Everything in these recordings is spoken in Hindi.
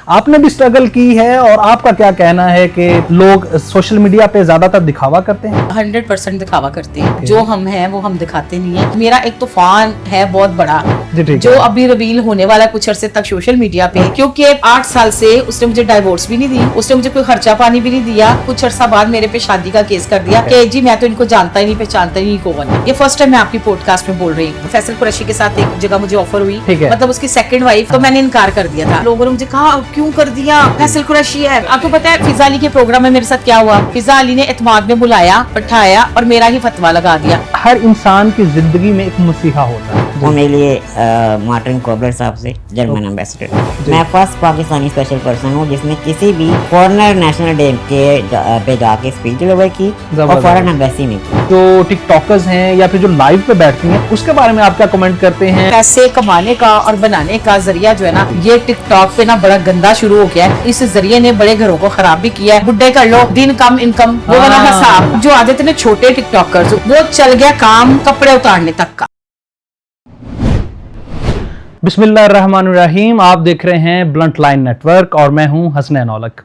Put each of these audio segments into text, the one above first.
आपने भी स्ट्रगल की है और आपका क्या कहना है कि लोग सोशल मीडिया पे ज्यादातर दिखावा करते हैं? 100% दिखावा करते हैं। जो हम हैं वो हम दिखाते नहीं है। मेरा एक तूफान है बहुत बड़ा जो अभी रिवील होने वाला कुछ अरसे तक सोशल मीडिया पे, क्योंकि 8 साल से उसने मुझे डाइवोर्स भी नहीं दी, उसने मुझे कोई खर्चा पानी भी नहीं दिया। कुछ अरसा बाद मेरे पे शादी का केस कर दिया कि जी मैं तो इनको जानता ही नहीं, पहचानता ही नहीं कौन है। ये फर्स्ट टाइम मैं आपकी पॉडकास्ट में बोल रही हूँ। फैसल कुरैशी के साथ एक जगह मुझे ऑफर हुई, मतलब उसकी सेकंड वाइफ, तो मैंने इनकार कर दिया था। लोगों ने मुझे कहा क्यों कर दिया, फैसल कुरैशी है। आपको पता है फिजा अली के प्रोग्राम में मेरे साथ क्या हुआ? फिजा अली ने एतमाद में बुलाया, बैठाया और मेरा ही फतवा लगा दिया। हर इंसान की जिंदगी में एक मसीहा होता है। वो मेरे लिए मार्टिन कोबलर साहब से जर्मन एम्बेसडर। मैं फर्स्ट पाकिस्तानी स्पेशल पर्सन हूँ जिसने किसी भी फॉरेनर नेशनल डे के पे जाके स्पीच डिलीवर की और फॉरेन एम्बेसी में की। जो टिकटॉकर्स हैं या फिर जो लाइव पे बैठती हैं, उसके बारे में आप क्या कमेंट करते हैं? पैसे कमाने का और बनाने का जरिया जो है ना, ये टिकटॉक पे ना बड़ा गंदा शुरू हो गया है। इस जरिए ने बड़े घरों को खराब भी किया है। बुड्ढे कर लो, दिन कम इनकम, वो वाला हिसाब जो आते थे ना छोटे टिकटॉकर्स, वो चल गया काम कपड़े उतारने तक का। बिस्मिल्लाहिर्रहमानिर्रहीम। आप देख रहे हैं ब्लंट लाइन नेटवर्क और मैं हूं हसनैन औलक।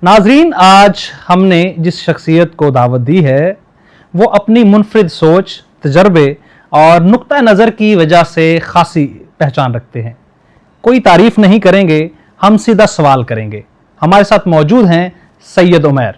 नाजरीन, आज हमने जिस शख्सियत को दावत दी है वो अपनी मुनफरिद सोच, तजर्बे और नुक्ता नज़र की वजह से खासी पहचान रखते हैं। कोई तारीफ नहीं करेंगे, हम सीधा सवाल करेंगे। हमारे साथ मौजूद हैं सैयद उमैर।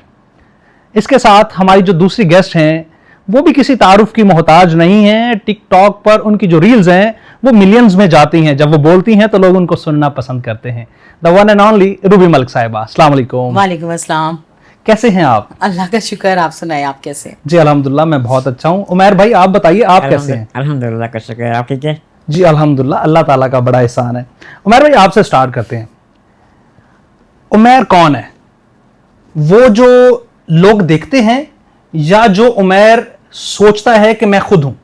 इसके साथ हमारी जो दूसरी गेस्ट हैं वो भी किसी तारुफ की मोहताज नहीं है। टिकटॉक पर उनकी जो रील्स हैं वो मिलियंस में जाती हैं। जब वो बोलती हैं तो लोग उनको सुनना पसंद करते हैं। The one and only Ruby Malik साहिबा। अस्सलाम वालेकुम। वालेकुम अस्सलाम। कैसे हैं आप? अल्लाह का शुक्र, आप सुनाए, आप कैसे? जी अल्हम्दुलिल्लाह, मैं बहुत अच्छा हूँ। उमैर भाई आप बताइए, आप कैसे हैं? अल्हम्दुलिल्लाह का शुक्र है, आप ठीक है? जी अल्हम्दुलिल्लाह, अल्लाह ताला का बड़ा एहसान है। उमैर भाई आपसे स्टार्ट करते हैं। उमैर कौन है? वो जो लोग देखते हैं या जो उमैर सोचता है कि मैं खुद हूँ?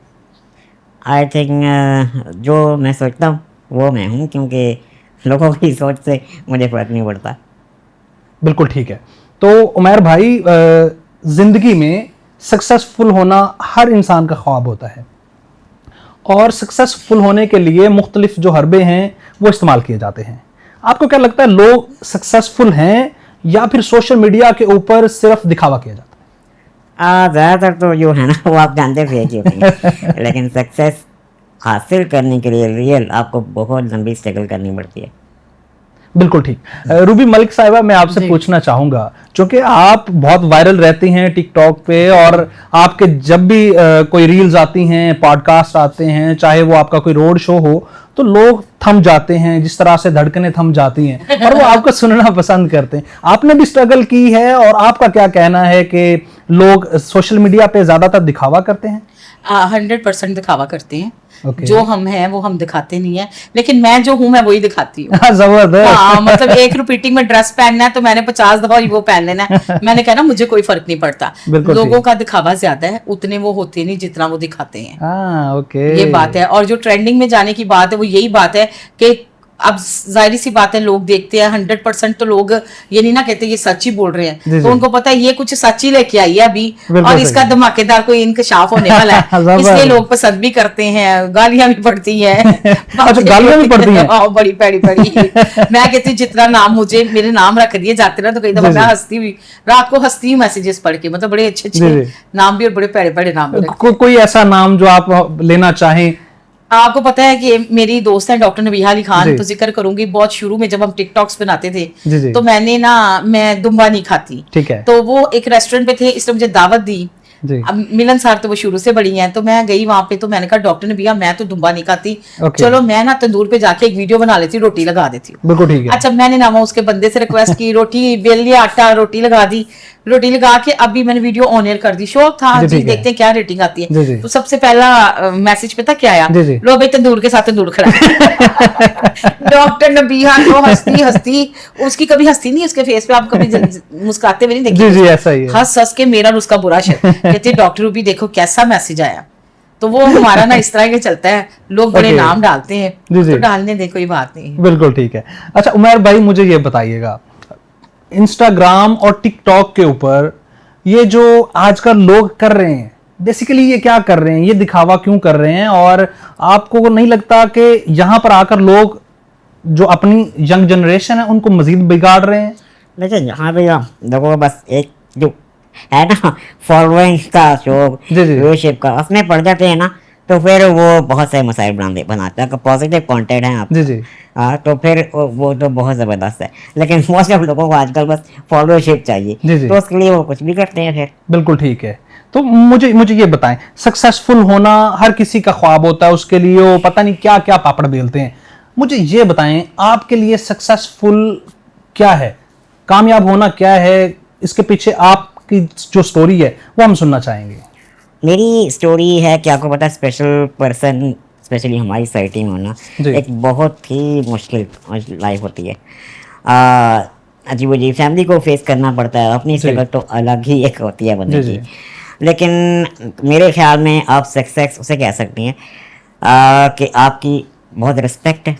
आई थिंक जो मैं सोचता हूँ वो मैं हूँ, क्योंकि लोगों की सोच से मुझे फर्क नहीं पड़ता। बिल्कुल ठीक है। तो उमैर भाई, जिंदगी में सक्सेसफुल होना हर इंसान का ख्वाब होता है और सक्सेसफुल होने के लिए मुख्तलिफ जो हरबे हैं वो इस्तेमाल किए जाते हैं। आपको क्या लगता है, लोग सक्सेसफुल हैं या फिर सोशल मीडिया के ऊपर सिर्फ दिखावा किया जाता है? ज़्यादातर तो जो है ना वो आप जानते फेक ही होती है। लेकिन सक्सेस हासिल करने के लिए रियल आपको बहुत लंबी स्ट्रगल करनी पड़ती है। बिल्कुल ठीक। रूबी मलिक साहिबा, मैं आपसे पूछना चाहूंगा, क्योंकि आप बहुत वायरल रहती हैं टिकटॉक पे और आपके जब भी कोई रील्स आती हैं, पॉडकास्ट आते हैं, चाहे वो आपका कोई रोड शो हो, तो लोग थम जाते हैं, जिस तरह से धड़कनें थम जाती हैं और वो आपको सुनना पसंद करते हैं। आपने भी स्ट्रगल की है और आपका क्या कहना है कि लोग सोशल मीडिया पे ज्यादातर दिखावा करते हैं? 100% दिखावा करते हैं। जो हम हैं वो हम दिखाते नहीं है, लेकिन मैं जो हूँ मैं वही दिखाती हूँ। जबरदस्त। हाँ, मतलब एक रिपीटिंग में ड्रेस पहनना है तो मैंने 50 दफा वो पहन लेना है। मैंने कहा ना मुझे कोई फर्क नहीं पड़ता। लोगों का दिखावा ज्यादा है, उतने वो होते नहीं जितना वो दिखाते हैं। ओके, ये बात है। और जो ट्रेंडिंग में जाने की बात है वो यही बात है कि अब जाहिर सी बात है लोग देखते हैं। 100% तो लोग ये नहीं ना कहते ये सच ही बोल रहे हैं, तो उनको पता है ये कुछ सच ही लेके आई है अभी और इसका धमाकेदार कोई इंकशाफ होने वाला है। इसलिए लोग पसंद भी करते हैं। गालियां भी पड़ती हैं। अच्छा, गालियां भी पड़ती हैं? बड़ी पैड़ी पैड़ी। मैं कहती हूँ जितना नाम मुझे मेरे नाम रख दिए जाते ना, तो कई दफा मैं हंसती हुई रात को हंसती हूँ मैसेजेस पढ़ के। मतलब बड़े अच्छे अच्छे नाम भी और बड़े पैड़े पैड़े नाम। कोई ऐसा नाम जो आप लेना चाहें? आपको पता है कि मेरी दोस्त है डॉक्टर नबीहा अली खान, तो जिक्र करूंगी। बहुत शुरू में जब हम टिकटॉक्स बनाते थे तो मैं दुम्बा नहीं खाती, ठीक है, तो वो एक रेस्टोरेंट पे थे, इसने मुझे दावत दी। अब मिलन सार तो वो शुरू से बड़ी हैं, तो मैं गई वहां पे, तो मैंने कहा डॉक्टर नबीहा मैं तो दुम्बा नहीं खाती, चलो मैं ना तंदूर पे जाके एक वीडियो बना लेती, रोटी लगा देती हूँ। बिल्कुल ठीक है। अच्छा, मैंने ना उसके बंदे से रिक्वेस्ट की, रोटी बेल लिया, आटा, रोटी लगा दी। रोटी लगा के अभी मैंने वीडियो ऑन एयर कर दी। शौक था जी, देखते हैं क्या रेटिंग आती है। तो सबसे पहला मैसेज पता क्या आया? लो भाई तंदूर के साथ तंदूर खड़ा। डॉक्टर नबीहा तो हंसती हंसती, उसकी कभी हंसती नहीं उसके फेस पे, आप कभी मुस्कुराते हुए नहीं देखिए, ऐसा ही हंस हंस के मेरा उसका बुरा शक। कहते डॉक्टर भी देखो कैसा मैसेज आया। तो वो हमारा ना इस तरह के चलता है, लोग बड़े नाम डालते हैं, तो डालने दे, कोई बात नहीं। बिल्कुल ठीक है। अच्छा उमैर भाई, मुझे ये बताइएगा, इंस्टाग्राम और टिकटॉक के ऊपर ये जो आजकल लोग कर रहे हैं, बेसिकली ये क्या कर रहे हैं, ये दिखावा क्यों कर रहे हैं? और आपको नहीं लगता कि यहाँ पर आकर लोग जो अपनी यंग जनरेशन है उनको मजीद बिगाड़ रहे हैं? देखिए यहाँ भैया देखो, बस एक जो है ना फॉलोइंग का शौक, व्यूअरशिप का, उसमें पड़ जाते हैं ना, तो फिर वो बहुत सारे मसाइल बनाते हैं। अगर पॉजिटिव कंटेंट है आप तो फिर वो तो बहुत ज़बरदस्त है, लेकिन मोस्ट ऑफ लोगों को आजकल बस फॉलोअरशिप चाहिए, तो उसके लिए वो कुछ भी करते हैं फिर। बिल्कुल ठीक है। तो मुझे ये बताएं, सक्सेसफुल होना हर किसी का ख्वाब होता है, उसके लिए वो पता नहीं क्या क्या पापड़ बेलते हैं। मुझे ये बताएं, आपके लिए सक्सेसफुल क्या है, कामयाब होना क्या है, इसके पीछे आपकी जो स्टोरी है वो हम सुनना चाहेंगे। मेरी स्टोरी है कि आपको पता है, स्पेशल पर्सन स्पेशली हमारी सोसाइटी में होना एक बहुत ही मुश्किल लाइफ होती है। अजीब अजीब फैमिली को फेस करना पड़ता है, अपनी स्ट्रगल तो अलग ही एक होती है बंदे की। लेकिन मेरे ख्याल में आप सक्सेस उसे कह सकती हैं कि आपकी बहुत रिस्पेक्ट है,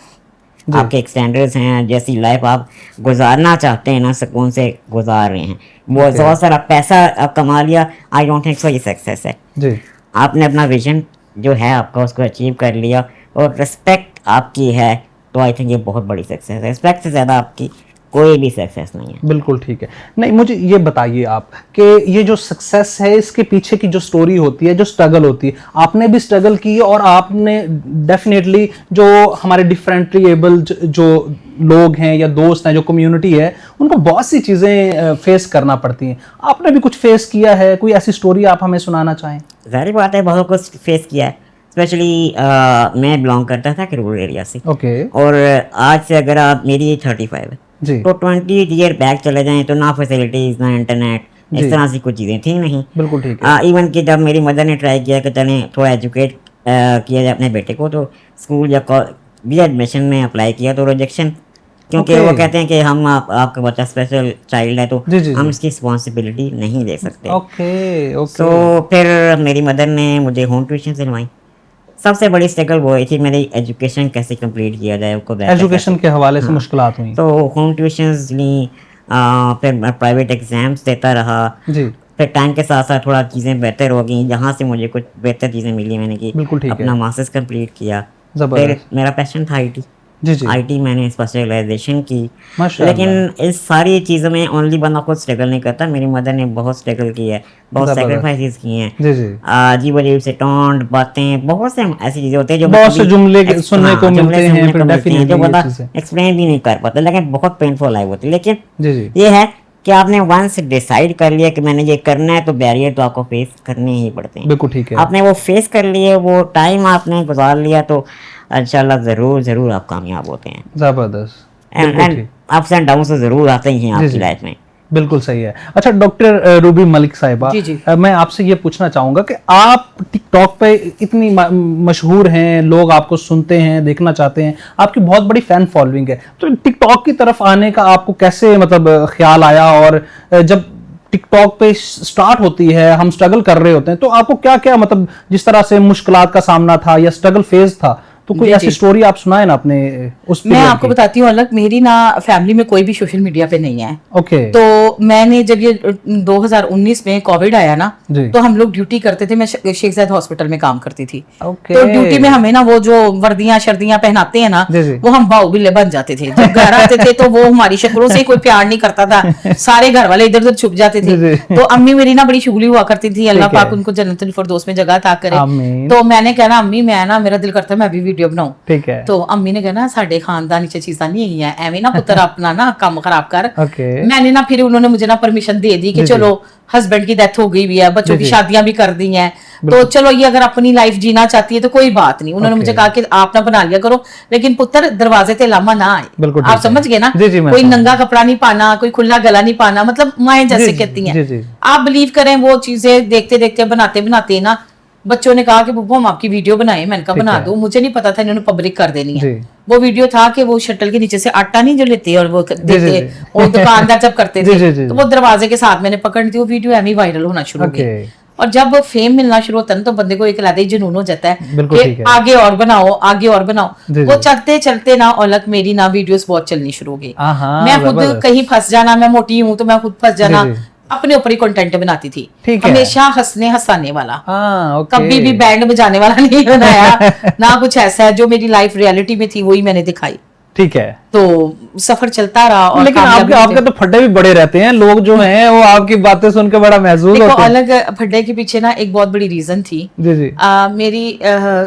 आपके एक स्टैंडर्ड्स हैं, जैसी लाइफ आप गुजारना चाहते हैं ना, सुकून से गुजार रहे हैं। वो बहुत सारा पैसा आप कमा लिया, आई डोंट थिंक सो ये सक्सेस है जी। आपने अपना विजन जो है आपका उसको अचीव कर लिया और रिस्पेक्ट आपकी है, तो आई थिंक ये बहुत बड़ी सक्सेस है। रिस्पेक्ट से ज़्यादा आपकी कोई भी सक्सेस नहीं है। बिल्कुल ठीक है। नहीं, मुझे ये बताइए आप कि ये जो सक्सेस है इसके पीछे की जो स्टोरी होती है, जो स्ट्रगल होती है, आपने भी स्ट्रगल की है और आपने डेफिनेटली जो हमारे डिफरेंटली एबल जो लोग हैं या दोस्त हैं, जो कम्युनिटी है, उनको बहुत सी चीज़ें फेस करना पड़ती हैं। आपने भी कुछ फेस किया है, कोई ऐसी स्टोरी आप हमें सुनाना चाहें? ज़ाहिर बात है, बहुत कुछ फेस किया है। स्पेशली मैं बिलोंग करता था कि रूरल एरिया से, और आज से अगर आप, मेरी 35 है जी, तो 20 ईयर बैक चले जाएं तो ना फैसिलिटीज, ना इंटरनेट, इस तरह से कुछ चीज़ें थी नहीं। बिल्कुल ठीक है। इवन कि जब मेरी मदर ने ट्राई किया कि चलें थोड़ा एजुकेट किया जाए अपने बेटे को, तो स्कूल या भी एडमिशन में अप्लाई किया तो रिजेक्शन, क्योंकि वो कहते हैं कि हम आपका बच्चा स्पेशल चाइल्ड है तो हम इसकी रिस्पॉन्सिबिलिटी नहीं ले सकते। तो फिर मेरी मदर ने मुझे होम ट्यूशन सिलवाई। सबसे बड़ी स्ट्रगल वो थी मेरी एजुकेशन कैसे कंप्लीट किया जाए, उसको एजुकेशन के हवाले से मुश्किलात हुई, तो होम ट्यूशंस ली, फिर मैं प्राइवेट एग्जाम्स देता रहा जी। फिर टाइम के साथ साथ थोड़ा चीज़ें बेहतर हो गई, जहाँ से मुझे कुछ बेहतर चीज़ें मिली, मैंने की अपना मास्टर्स कंप्लीट किया। फिर मेरा पैशन था आईटी जी। आईटी मैंने स्पेशलाइजेशन की, लेकिन इस सारी चीज़ों में ओनली बंदा खुद स्ट्रगल नहीं करता, मेरी मदर ने बहुत स्ट्रगल की है, बहुत सेक्रीफाइसेस किए हैं। अजीब अजीब से टॉन्ट बातें, बहुत से ऐसी चीज़ें होती है जो बहुत से जुमले सुनने को मिलते हैं, जो बंदा एक्सप्लेन भी नहीं कर पाता, लेकिन बहुत पेनफुल लाइफ होती है। लेकिन ये है कि आपने वंस डिसाइड कर लिया कि मैंने ये करना है, तो बैरियर तो आपको फेस करने ही पड़ते हैं। बिल्कुल ठीक है। आपने वो फेस कर लिए, वो टाइम आपने गुजार लिया, तो इंशाल्लाह जरूर आप कामयाब होते हैं। जबरदस्त। एंड अप्स एंड डाउन्स तो जरूर आते ही हैं आपकी लाइफ में। बिल्कुल सही है। अच्छा डॉक्टर रूबी मलिक साहिबा, मैं आपसे ये पूछना चाहूंगा कि आप टिकटॉक पे इतनी मशहूर हैं, लोग आपको सुनते हैं, देखना चाहते हैं, आपकी बहुत बड़ी फैन फॉलोइंग है, तो टिकटॉक की तरफ आने का आपको कैसे मतलब ख्याल आया? और जब टिकटॉक पे स्टार्ट होती है, हम स्ट्रगल कर रहे होते हैं, तो आपको क्या क्या मतलब जिस तरह से मुश्किलात का सामना था या स्ट्रगल फेज था, तो कोई ऐसी स्टोरी आप सुनाए ना अपने उस। मैं आपको बताती हूँ अलग, मेरी ना फैमिली में कोई भी सोशल मीडिया पे नहीं है। ओके। तो मैंने जब ये 2019 में कोविड आया ना, तो हम लोग ड्यूटी करते थे, मैं शेख ज़ायद हॉस्पिटल में काम करती थी। तो ड्यूटी में हमें ना वो जो वर्दियां शर्दियां पहनाते हैं ना, वो हम बाहुबली बन जाते थे। जब घर आते थे तो वो हमारी शक्लों से कोई प्यार नहीं करता था, सारे घर वाले इधर उधर छुप जाते थे। तो अम्मी मेरी ना बड़ी शुगली हुआ करती थी, अल्लाह पाक उनको जन्नतुल फिरदौस में जगह अता करे। तो मैंने कहना अम्मी मैं ना, मेरा दिल करता है मैं भी वीडियो बनाऊं। ठीक है। तो अम्मी ने कहना साडे खानदान च चीज़ां नहीं है, एवें ना पुत्र अपना ना काम खराब कर। मैंने ना फिर उन्होंने मुझे ना परमिशन दे दी कि चलो हस्बैंड की डेथ हो गई हुई है, बच्चों की शादियां भी कर दी हैं, तो चलो ये अगर अपनी लाइफ जीना चाहती है तो कोई बात नहीं। उन्होंने मुझे कहा कि आप ना बना लिया करो, लेकिन पुत्र दरवाजे ते लामा ना आए। आप समझ गए ना, कोई नंगा कपड़ा नहीं पाना, कोई खुला गला नहीं पाना, मतलब माएं जैसे कहती हैं। आप बिलीव करें वो चीजें देखते देखते बनाते बनाते ना बच्चों ने कहा कि बुब्बू हम आपकी वीडियो बनाए, मैंने कहा बना दो। मुझे नहीं पता था इन्होंने पब्लिक कर देनी है। वो वीडियो था कि वो शटल के नीचे से आटा नहीं जो लेते और वो देते, वो दुकानदार जब करते थे, तो वो दरवाजे के साथ मैंने पकड़ दी, वो वीडियो एम ही वायरल होना शुरू हो गई। और जब फेम मिलना शुरू होता है तो बंदे को एक अलग ही जुनून हो जाता है कि आगे और बनाओ, आगे और बनाओ। वो चलते चलते ना औलक मेरी ना वीडियोस बहुत चलनी शुरू हो गई। मैं खुद कहीं फंस जाना, मैं मोटी हूँ तो मैं खुद फंस जाना, अपने ऊपर ही कंटेंट बनाती थी, हमेशा हंसने हंसाने वाला, कभी भी बैंड बजाने वाला नहीं बनाया ना कुछ ऐसा है। जो मेरी लाइफ रियलिटी में थी वही मैंने दिखाई। ठीक है। तो सफर चलता रहा। और लेकिन आपके तो फड्डे भी बड़े रहते हैं, लोग जो हैं वो आपकी बातें सुनकर बड़ा महसूस होते हैं। अलग फड्डे के पीछे ना एक बहुत बड़ी रीजन थी। जी जी। मेरी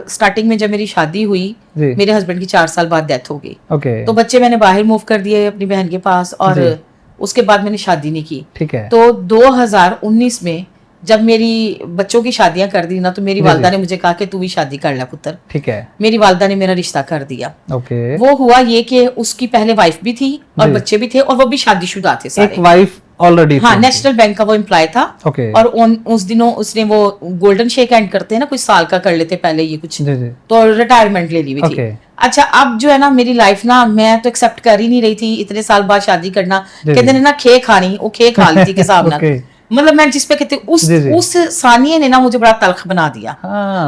स्टार्टिंग में जब मेरी शादी हुई, मेरे हस्बैंड की 4 साल बाद डेथ हो गई। ओके। तो बच्चे मैंने बाहर मूव कर दिए अपनी बहन के पास, और उसके बाद मैंने शादी नहीं की। ठीक है। तो 2019 में जब मेरी बच्चों की शादियां कर दी ना, तो मेरी वालदा ने मुझे कहा कि तू भी शादी कर ले पुत्र। ठीक है। मेरी वालदा ने मेरा रिश्ता कर दिया। ओके। वो हुआ ये कि उसकी पहले वाइफ भी थी और बच्चे भी थे, और वो भी शादीशुदा थे सारे। एक वाइफ ऑलरेडी। हाँ, नेशनल बैंक का वो एम्प्लॉय था। ओके। और उस दिनों उसने वो गोल्डन शेक हैंड करते हैं ना, कुछ साल का कर लेते पहले ये कुछ, तो रिटायरमेंट ले ली हुई थी। अच्छा, अब जो है ना मेरी लाइफ ना, मैं तो एक्सेप्ट कर ही नहीं रही थी इतने साल बाद शादी करना। कहते ना खे खानी, वो खे खा ली थी के हिसाब ना। मतलब मैं जिस पे कहते उस सानिया ने ना मुझे बड़ा तल्ख बना दिया।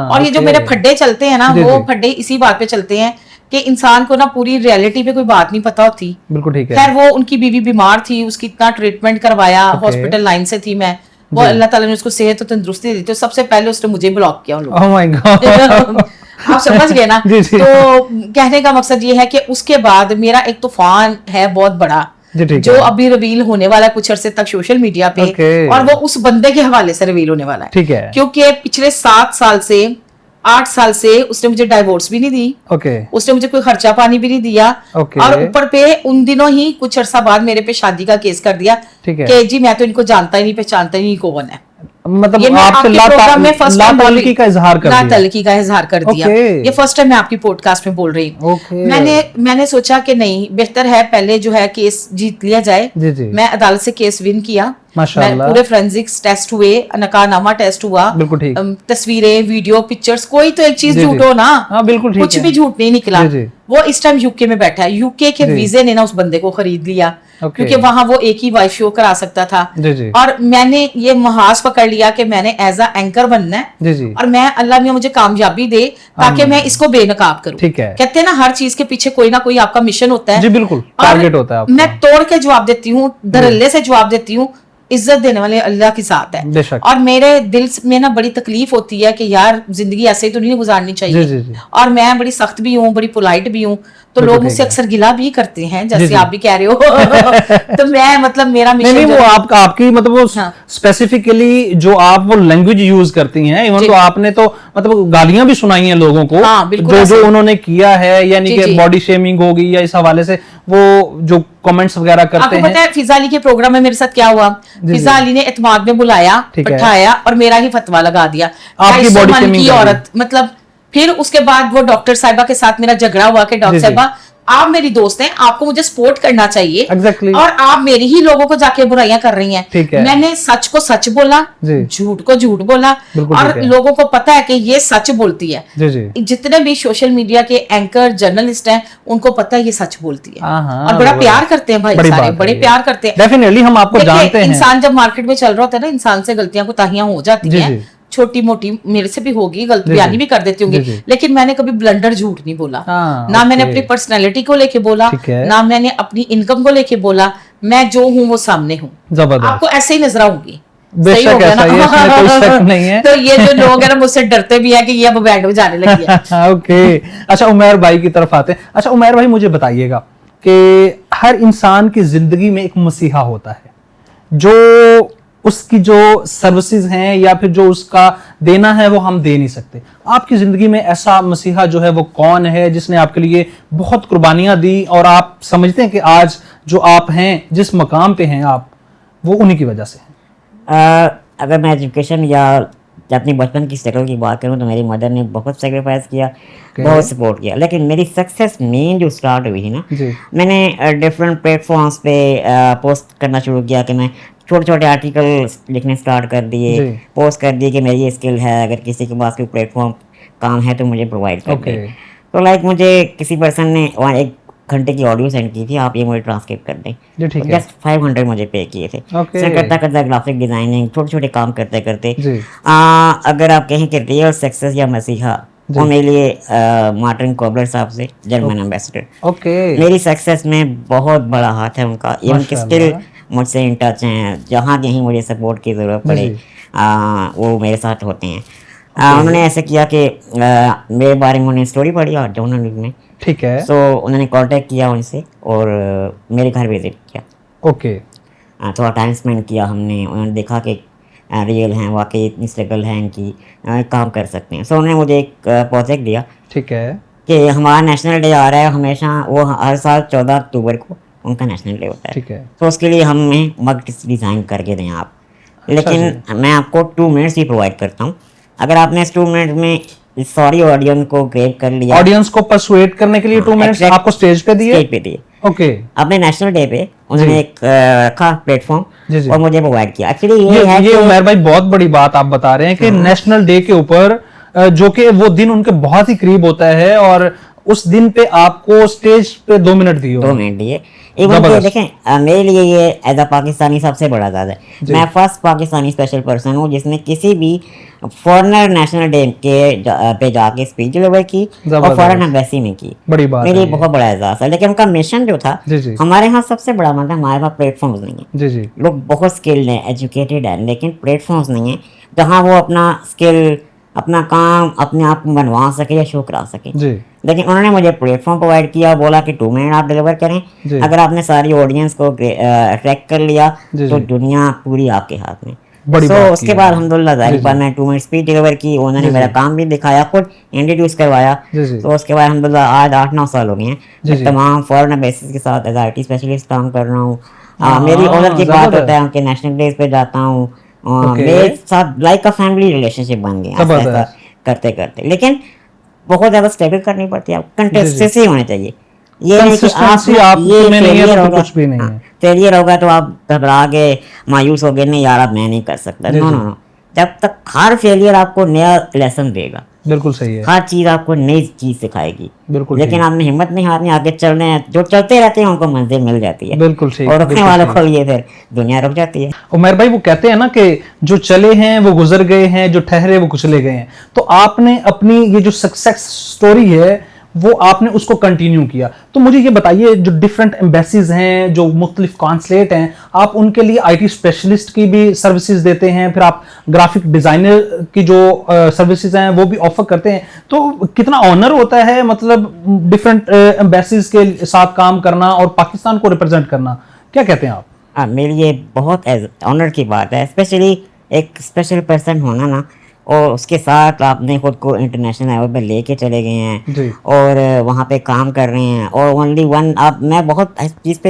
और ये जो मेरे फड्डे चलते हैं ना, वो फड्डे इसी बात पे चलते हैं कि इंसान को ना पूरी रियलिटी पे कोई बात नहीं पता होती। बिल्कुल ठीक है। खैर, वो उनकी बीवी बीमार थी, उसकी इतना ट्रीटमेंट करवाया, हॉस्पिटल लाइन से थी मैं। वो अल्लाह ताला ने उसको सेहत और तंदुरुस्ती दी, तो सबसे पहले उसने मुझे ब्लॉक किया उन लोगों। Oh my God. आप समझ गए ना। तो कहने का मकसद ये है कि उसके बाद मेरा एक तूफान है बहुत बड़ा, जो अभी रिवील होने वाला है कुछ अरसे तक सोशल मीडिया पे। और वो उस बंदे के हवाले से रिवील होने वाला है। ठीक है। क्योंकि पिछले 7 साल से 8 साल से उसने मुझे डाइवोर्स भी नहीं दी। उसने मुझे कोई खर्चा पानी भी नहीं दिया। और ऊपर पे उन दिनों ही कुछ अरसा बाद मेरे पे शादी का केस कर दिया कि जी मैं तो इनको जानता ही नहीं, पहचानता ही नहीं कौन है। मतलब आपसे लातल्की का इजहार कर दिया। लातल्की का इजहार कर दिया। ये फर्स्ट टाइम मैं आपकी पॉडकास्ट में बोल रही हूँ। मैंने सोचा कि नहीं, बेहतर है पहले जो है केस जीत लिया जाए। मैं अदालत से केस विन किया। पूरे फोरेंसिक्स टेस्ट हुए, नकानामा टेस्ट हुआ, तस्वीरें, वीडियो, पिक्चर्स, कोई तो एक चीज झूठ हो ना। बिल्कुल कुछ भी झूठ नहीं निकला। वो इस टाइम यूके में बैठा है। यूके के वीजे ने ना उस बंदे को खरीद लिया, क्योंकि वहां वो एक ही वाइफ शो करा सकता था। और मैंने ये महाज पकड़ लिया कि मैंने एज अ एंकर बनना है, और मैं अल्लाह मियां मुझे कामयाबी दे ताकि मैं इसको बेनकाब करूं। कहते हैं ना हर चीज के पीछे कोई ना कोई आपका मिशन होता है। जी बिल्कुल, टारगेट होता है आपका। मैं तोड़ के जवाब देती हूँ, धड़ल्ले से जवाब देती हूँ। इज्जत देने वाले अल्लाह की साथ है। और मेरे दिल में ना बड़ी तकलीफ होती है कि यार जिंदगी ऐसे ही तो नहीं गुजारनी चाहिए। जी। और मैं बड़ी सख्त भी हूँ, बड़ी पोलाइट भी हूँ, तो लोग मुझसे अक्सर गिला भी करते हैं, जैसे आप भी कह रहे हो। तो मैं मतलब मेरा मिशन नहीं, वो आपकी मतलब वो स्पेसिफिकली जो आप वो लैंग्वेज यूज करती हैं, इवन तो आपने तो मतलब गालियां भी सुनाई हैं लोगों को। जो उन्होंने किया है, यानी कि बॉडी शेमिंग होगी या इस हवाले से वो जो कमेंट्स वगैरह करते हैं। पता है फिजा अली के प्रोग्राम में मेरे साथ क्या हुआ? फिजा अली ने इत्माद में बुलाया, बैठाया और मेरा ही फतवा लगा दिया, आपकी बॉडी शेमिंग की औरत। मतलब फिर उसके बाद वो डॉक्टर साहिबा के साथ मेरा झगड़ा हुआ कि डॉक्टर साहिबा आप मेरी दोस्त हैं, आपको मुझे सपोर्ट करना चाहिए। और आप मेरी ही लोगों को जाके बुराइयां कर रही हैं। मैंने सच को सच बोला, झूठ को झूठ बोला, और लोगों को पता है कि ये सच बोलती है। जितने भी सोशल मीडिया के एंकर जर्नलिस्ट हैं, उनको पता है ये सच बोलती है। और बड़ा प्यार करते हैं भाई, सारे बड़े प्यार करते हैं। डेफिनेटली हम आपको जानते हैं। इंसान जब मार्केट में चल रहा होता है ना, इंसान से गलतियां कोताहियां हो जाती हैं, छोटी मोटी, मेरे से भी होगी, गलत बयानी भी कर देती होंगी, लेकिन मैंने कभी ब्लंडर झूठ नहीं बोला। ना मैंने अपनी पर्सनैलिटी को लेके बोला, ना मैंने अपनी इनकम को लेके बोला। मैं जो हूँ वो सामने हूँ, आपको ऐसे ही नजर आऊंगी। सही हो गया ना? कोई शक नहीं है। तो ये जो लोग हैं ना मुझसे डरते भी है कि ये अब बैंड बजाने लगी है। ओके, अच्छा उमैर भाई की तरफ आते हैं। अच्छा उमैर भाई, मुझे बताइएगा कि हर इंसान की जिंदगी में एक मसीहा होता है, जो उसकी जो सर्विसेज हैं या फिर जो उसका देना है वो हम दे नहीं सकते। आपकी जिंदगी में ऐसा मसीहा जो है वो कौन है, जिसने आपके लिए बहुत कुर्बानियां दी और आप समझते हैं कि आज जो आप हैं, जिस मकाम पे हैं आप, वो उन्हीं की वजह से है? अगर मैं एजुकेशन या अपनी बचपन की स्ट्रगल की बात करूं तो मेरी मदर ने बहुत सेक्रीफाइस किया, बहुत सपोर्ट किया। लेकिन मेरी सक्सेस मेन जो स्टार्ट हुई थी ना, मैंने डिफरेंट प्लेटफॉर्म्स पे पोस्ट करना शुरू किया कि मैं छोटे छोटे आर्टिकल लिखने स्टार्ट कर दिए, पोस्ट कर दिए कि मेरी ये स्किल है, अगर किसी के पास कोई प्लेटफॉर्म काम है तो मुझे प्रोवाइड कर दे। तो लाइक मुझे किसी पर्सन ने वहाँ 1 घंटे की ऑडियो सेंड की थी, आप ये मुझे ट्रांसक्रिप्ट कर दें। जस्ट 500 मुझे पे किए थे। करता करता ग्राफिक डिजाइनिंग, छोटे छोटे काम करते करते अगर आप कहें कि रियल सक्सेस या मसीहा, वो मेरे लिए मार्टिन कोबलर साहब से, जर्मन एम्बेसडर। मेरी सक्सेस में बहुत बड़ा हाथ है उनका। इवन कि स्टिल मुझसे इन टच हैं, जहाँ कहीं मुझे सपोर्ट की ज़रूरत पड़े वो मेरे साथ होते हैं। उन्होंने ऐसे किया कि मेरे बारे में उन्होंने स्टोरी पढ़ी और जर्नल में ठीक है। सो उन्होंने कांटेक्ट किया उनसे और मेरे घर विजिट किया। ओके। थोड़ा टाइम स्पेंड किया हमने, उन्होंने देखा कि रियल हैं, वाकई इतनी स्ट्रगल है इनकी, काम कर सकते हैं। सो उन्होंने मुझे एक प्रोजेक्ट दिया। ठीक है। कि हमारा नेशनल डे आ रहा है, हमेशा वो हर साल 14 अक्टूबर को उनका नेशनल डे होता है। ठीक है। तो उसके लिए हमें मग डिज़ाइन करके दें आप। लेकिन मैं आपको 2 मिनट्स ही प्रोवाइड करता हूँ। अगर आपने इस 2 मिनट में सॉरी ऑडियंस को ग्रेड कर लिया, ऑडियंस को परसुएट करने के लिए 2 मिनट्स आपको स्टेज पे दिए। ओके। अपने नेशनल डे पे उन्होंने एक रखा प्लेटफॉर्म और मुझे प्रोवाइड किया। एक्चुअली ये उमर भाई बहुत बड़ी बात आप बता रहे हैं कि नेशनल डे के ऊपर, जो कि वो दिन उनके बहुत ही करीब होता है, और उस दिन पे आपको स्टेज पे 2 मिनट दिए। 2 मिनट दिए। इवन कि देखें, मेरे लिए ये एज अ पाकिस्तानी सबसे बड़ा दाद है। मैं फर्स्ट पाकिस्तानी स्पेशल पर्सन हूँ जिसने किसी भी फॉरेनर नेशनल डे के पे जाके स्पीच डिलीवर की और फॉरेन एम्बेसी में की। बड़ी बात मेरे लिए बहुत बड़ा एहसास है। लेकिन उनका मिशन जो था, हमारे यहाँ सबसे बड़ा मतलब हमारे पास प्लेटफॉर्म्स नहीं है। लोग बहुत स्किल्ड हैं, एजुकेटेड हैं, लेकिन प्लेटफॉर्म्स नहीं है जहाँ वो अपना स्किल, अपना काम अपने आप को बनवा सके या शो करा सके। लेकिन उन्होंने मुझे प्लेटफॉर्म प्रोवाइड किया, बोला कि 2 मिनट आप डिलीवर करें। अगर आपने सारी ऑडियंस को अट्रैक्ट कर लिया तो दुनिया पूरी आपके हाथ में। तो उसके बाद अल्हम्दुलिल्लाह ज़ाहिर बात, मैं 2 मिनट स्पीच डिलीवर की, उन्होंने मेरा काम भी दिखाया, खुद इंट्रोड्यूस करवाया। तो उसके बाद अल्हम्दुलिल्लाह आज 8-9 साल हो गए हैं तमाम फॉरेन बेसिस के साथ एज IT स्पेशलिस्ट काम कर रहा हूँ। मेरी ऑनर की बात होता है कि नेशनल डेज पे जाता हूँ, मेरे साथ लाइक अ फैमिली रिलेशनशिप बन गया करते करते। लेकिन बहुत ज़्यादा स्ट्रगल करनी पड़ती है, कंसिस्टेंसी होनी चाहिए। ये नहीं कि आप ये फेलियर होगा, कुछ भी नहीं है। फेलियर होगा तो आप घबरा के मायूस हो गए, नहीं यार अब मैं नहीं कर सकता। नो, जब तक हर फेलियर आपको नया लेसन देगा। बिल्कुल सही है। हर चीज आपको नई चीज सिखाएगी। बिल्कुल। लेकिन आपने हिम्मत नहीं हारनी, आगे चल रहे हैं, जो चलते रहते हैं उनको मंजिल मिल जाती है। बिल्कुल सही। और रुकने वालों को ये फिर दुनिया रुक जाती है। उमर भाई वो कहते हैं ना कि जो चले हैं वो गुजर गए हैं, जो ठहरे वो कुचले गए हैं। तो आपने अपनी ये जो सक्सेस स्टोरी है वो आपने उसको कंटिन्यू किया। तो मुझे ये बताइए, जो डिफरेंट एम्बेसीज हैं, जो मुख्तलिफ कॉन्सुलेट हैं, आप उनके लिए IT स्पेशलिस्ट की भी सर्विसेज देते हैं, फिर आप ग्राफिक डिजाइनर की जो सर्विसेज हैं वो भी ऑफर करते हैं। तो कितना ऑनर होता है, मतलब डिफरेंट एम्बेसीज के साथ काम करना और पाकिस्तान को रिप्रेजेंट करना, क्या कहते हैं आप? मेरे लिए बहुत ऑनर की बात है, स्पेशली एक स्पेशल पर्सन होना ना, और उसके साथ आपने खुद को इंटरनेशनल लेवल पे लेके चले गए हैं और वहाँ पे काम कर रहे हैं। और ओनली वन, अब मैं बहुत इस चीज़ पे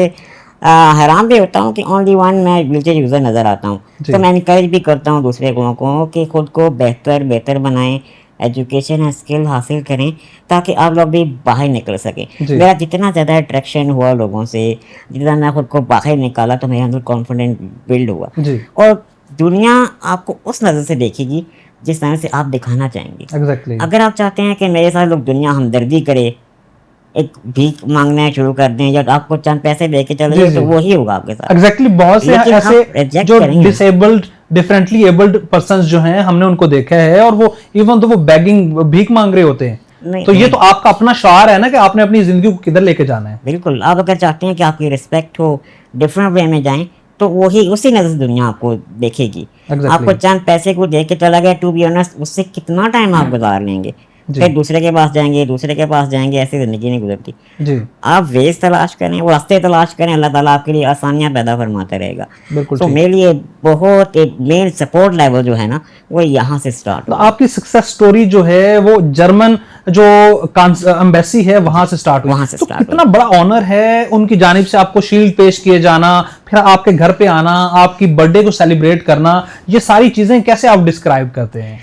हैरान भी होता हूँ कि ओनली वन मैं व्हीलचेयर यूज़र नज़र आता हूँ। तो मैं इनकरेज भी करता हूँ दूसरे लोगों को कि खुद को बेहतर बनाएं, एजुकेशन स्किल हासिल करें ताकि आप लोग भी बाहर निकल सकें। मेरा जितना ज़्यादा अट्रैक्शन हुआ लोगों से, जितना मैं खुद को बाहर निकाला, तो मेरे अंदर कॉन्फिडेंट बिल्ड हुआ। और दुनिया आपको उस नज़र से देखेगी जिस तरह से आप दिखाना चाहेंगे। Exactly. अगर आप चाहते हैं कि मेरे साथ लोग दुनिया हमदर्दी करे, एक भीख मांगना शुरू कर दें या आपको चंद पैसे देके चले जाए, तो वो ही होगा आपके साथ। एग्जैक्टली। बहुत से ऐसे जो डिसेबल्ड, डिफरेंटली एबल्ड पर्संस जो हैं, हमने उनको देखा है, और वो इवन तो वो बेगिंग, भीख मांग रहे होते हैं। तो ये तो आपका अपना शार है ना कि आपने अपनी जिंदगी को किधर लेके जाना है। बिल्कुल। आप अगर चाहते हैं कि आपकी रिस्पेक्ट हो, डिफरेंट वे में जाएं, तो वही उसी नजर से दुनिया आपको देखेगी। आपको चंद पैसे को देख के चला गया, टू बी ऑनेस्ट, उससे कितना टाइम आप गुजार लेंगे, फिर दूसरे के पास जाएंगे, ऐसी जिंदगी नहीं गुजरती। आप वेज तलाश करें, वो रास्ते तलाश करें, अल्लाह ताला आपके लिए आसानियां पैदा फरमाता रहेगा। तो मेरे लिए बहुत एक मेन सपोर्ट लेवल जो है ना, वो यहाँ से स्टार्ट। तो आपकी सक्सेस स्टोरी जो है वो जर्मन जो एम्बेसी है वहां से स्टार्ट तो कितना बड़ा ऑनर है उनकी जानिब से आपको शील्ड पेश किए जाना, फिर आपके घर पे आना, आपकी बर्थडे को सेलिब्रेट करना, ये सारी चीजें कैसे आप डिस्क्राइब करते हैं?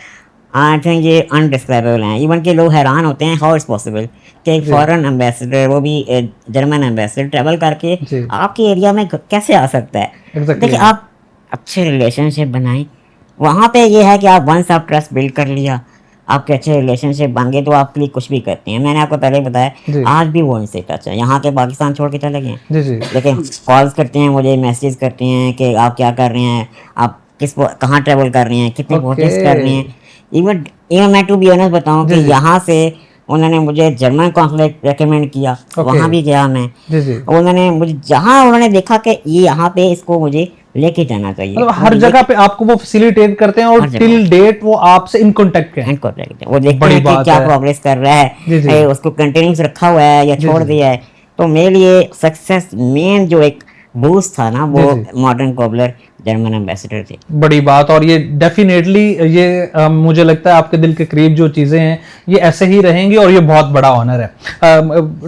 आई थिंक ये अनडिस्क्राइबेबल हैं। इवन के लोग हैरान होते हैं हाउ इट्स पॉसिबल कि एक फॉरेन एम्बेसडर, वो भी जर्मन एम्बेसडर, ट्रैवल करके आपके एरिया में कैसे आ सकता है। देखिए, आप अच्छे रिलेशनशिप बनाएं। वहाँ पे ये है कि आप वंस आप ट्रस्ट बिल्ड कर लिया, आपके अच्छे रिलेशनशिप बन गए, तो आपके लिए कुछ भी करते हैं। मैंने आपको पहले बताया, आज भी वो इनसे टच है। यहाँ के पाकिस्तान छोड़ के चले गए, लेकिन कॉल्स करते हैं मुझे, मैसेज करते हैं कि आप क्या कर रहे हैं, आप कहाँ ट्रैवल कर रहे हैं, कितने प्रोटेस्ट कर रहे हैं। इवन मैं टू बी ऑनेस्ट बताऊं कि यहाँ से उन्होंने मुझे जर्मन कॉन्सुलेट रेकमेंड किया, वहाँ भी गया मैं। उन्होंने मुझे जहाँ उन्होंने देखा कि ये यहाँ पे इसको मुझे लेके जाना चाहिए। मतलब हर जगह पे आपको वो फैसिलिटेट करते हैं और टिल डेट वो आपसे इन कांटेक्ट है, वो देखते हैं कि क्या प्रोग्रेस कर रहा है, उसको कंटिन्यूस रखा हुआ है या छोड़ दिया है। तो मेरे लिए सक्सेस मेन जो एक बूस्ट था ना, वो मॉडर्न कॉबलर जर्मन एम्बेसडर थे। बड़ी बात। और ये डेफिनेटली ये मुझे लगता है आपके दिल के करीब जो चीजें हैं ये ऐसे ही रहेंगी और ये बहुत बड़ा ऑनर है।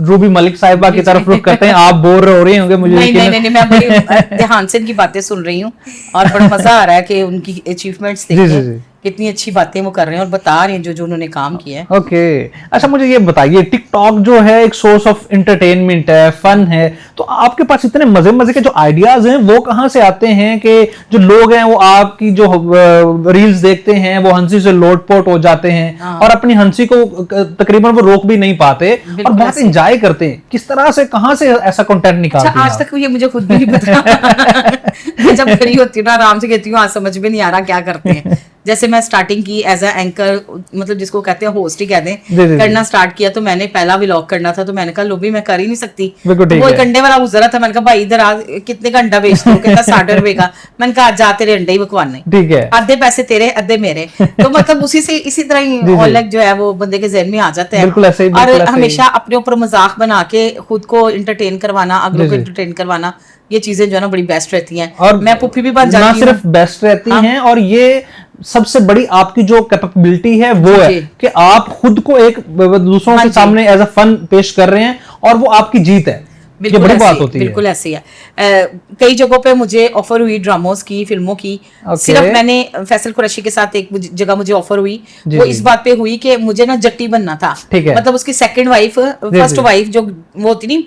रूबी मलिक साहिबा की तरफ रुख करते हैं। आप बोर हो रही होंगे मुझे। नहीं, मैं बड़ी ध्यान से इनकी बातें सुन रही हूँ और बड़ा मजा आ रहा है कि उनकी अचीवमेंट्स देख कितनी अच्छी बातें वो कर रहे हैं और बता रहे हैं जो उन्होंने काम किया है। ओके अच्छा, मुझे ये बताइए, टिकटॉक जो है एक सोर्स ऑफ एंटरटेनमेंट है, फन है, तो आपके पास इतने मजे मजे के जो आइडियाज हैं वो कहाँ से आते हैं कि जो लोग हैं वो आपकी जो रील्स देखते हैं वो हंसी से लोटपोट हो जाते हैं और अपनी हंसी को तकरीबन वो रोक भी नहीं पाते और बहुत एंजॉय करते हैं? किस तरह से, कहाँ से ऐसा कंटेंट निकालते हैं? आज तक ये मुझे खुद भी नहीं पता। जब फ्री होती हूँ ना आराम से कहती हूँ आज समझ में नहीं आ रहा क्या करते हैं। जैसे मैं स्टार्टिंग की एज अ एंकर, मतलब जिसको कहते हैं होस्ट ही कहते हैं, करना स्टार्ट किया तो मैंने पहला व्लॉग करना था तो मैंने कहा लो भी मैं कर ही नहीं सकती। तो वो एक अंडे वाला गुजरा था, मैंने कहा भाई इधर आ, कितने का अंडा बेचते हो? कहता 60 रुपए का। मैंने कहा जा तेरे अंडे ही बकवाने, ठीक है, आधे पैसे तेरे आधे मेरे। तो मतलब उसी से इसी तरह ही ऑलग जो है वो बंदे के जहन में आ जाता है। और हमेशा अपने ऊपर मजाक बना के खुद को एंटरटेन करवाना, अगलों को एंटरटेन करवाना, ये चीजें जो है ना बड़ी बेस्ट रहती हैं। और मैं पुप्पी भी बन जाती हूँ। ना सिर्फ बेस्ट रहती हैं, और ये सबसे बड़ी आपकी जो कैपेबिलिटी है वो है कि आप खुद को एक दूसरों के सामने एज अ फन पेश कर रहे हैं और वो आपकी जीत है। ये बड़ी बात होती है। बिल्कुल ऐसे है। कई जगहों पे मुझे ऑफर हुई ड्रामोस की, फिल्मों की। सिर्फ मैंने फैसल कुरैशी के साथ एक जगह मुझे ऑफर हुई, वो इस बात पे हुई कि मुझे ना जट्टी बनना था। मतलब उसकी सेकंड वाइफ, फर्स्ट वाइफ जो वो होती नहीं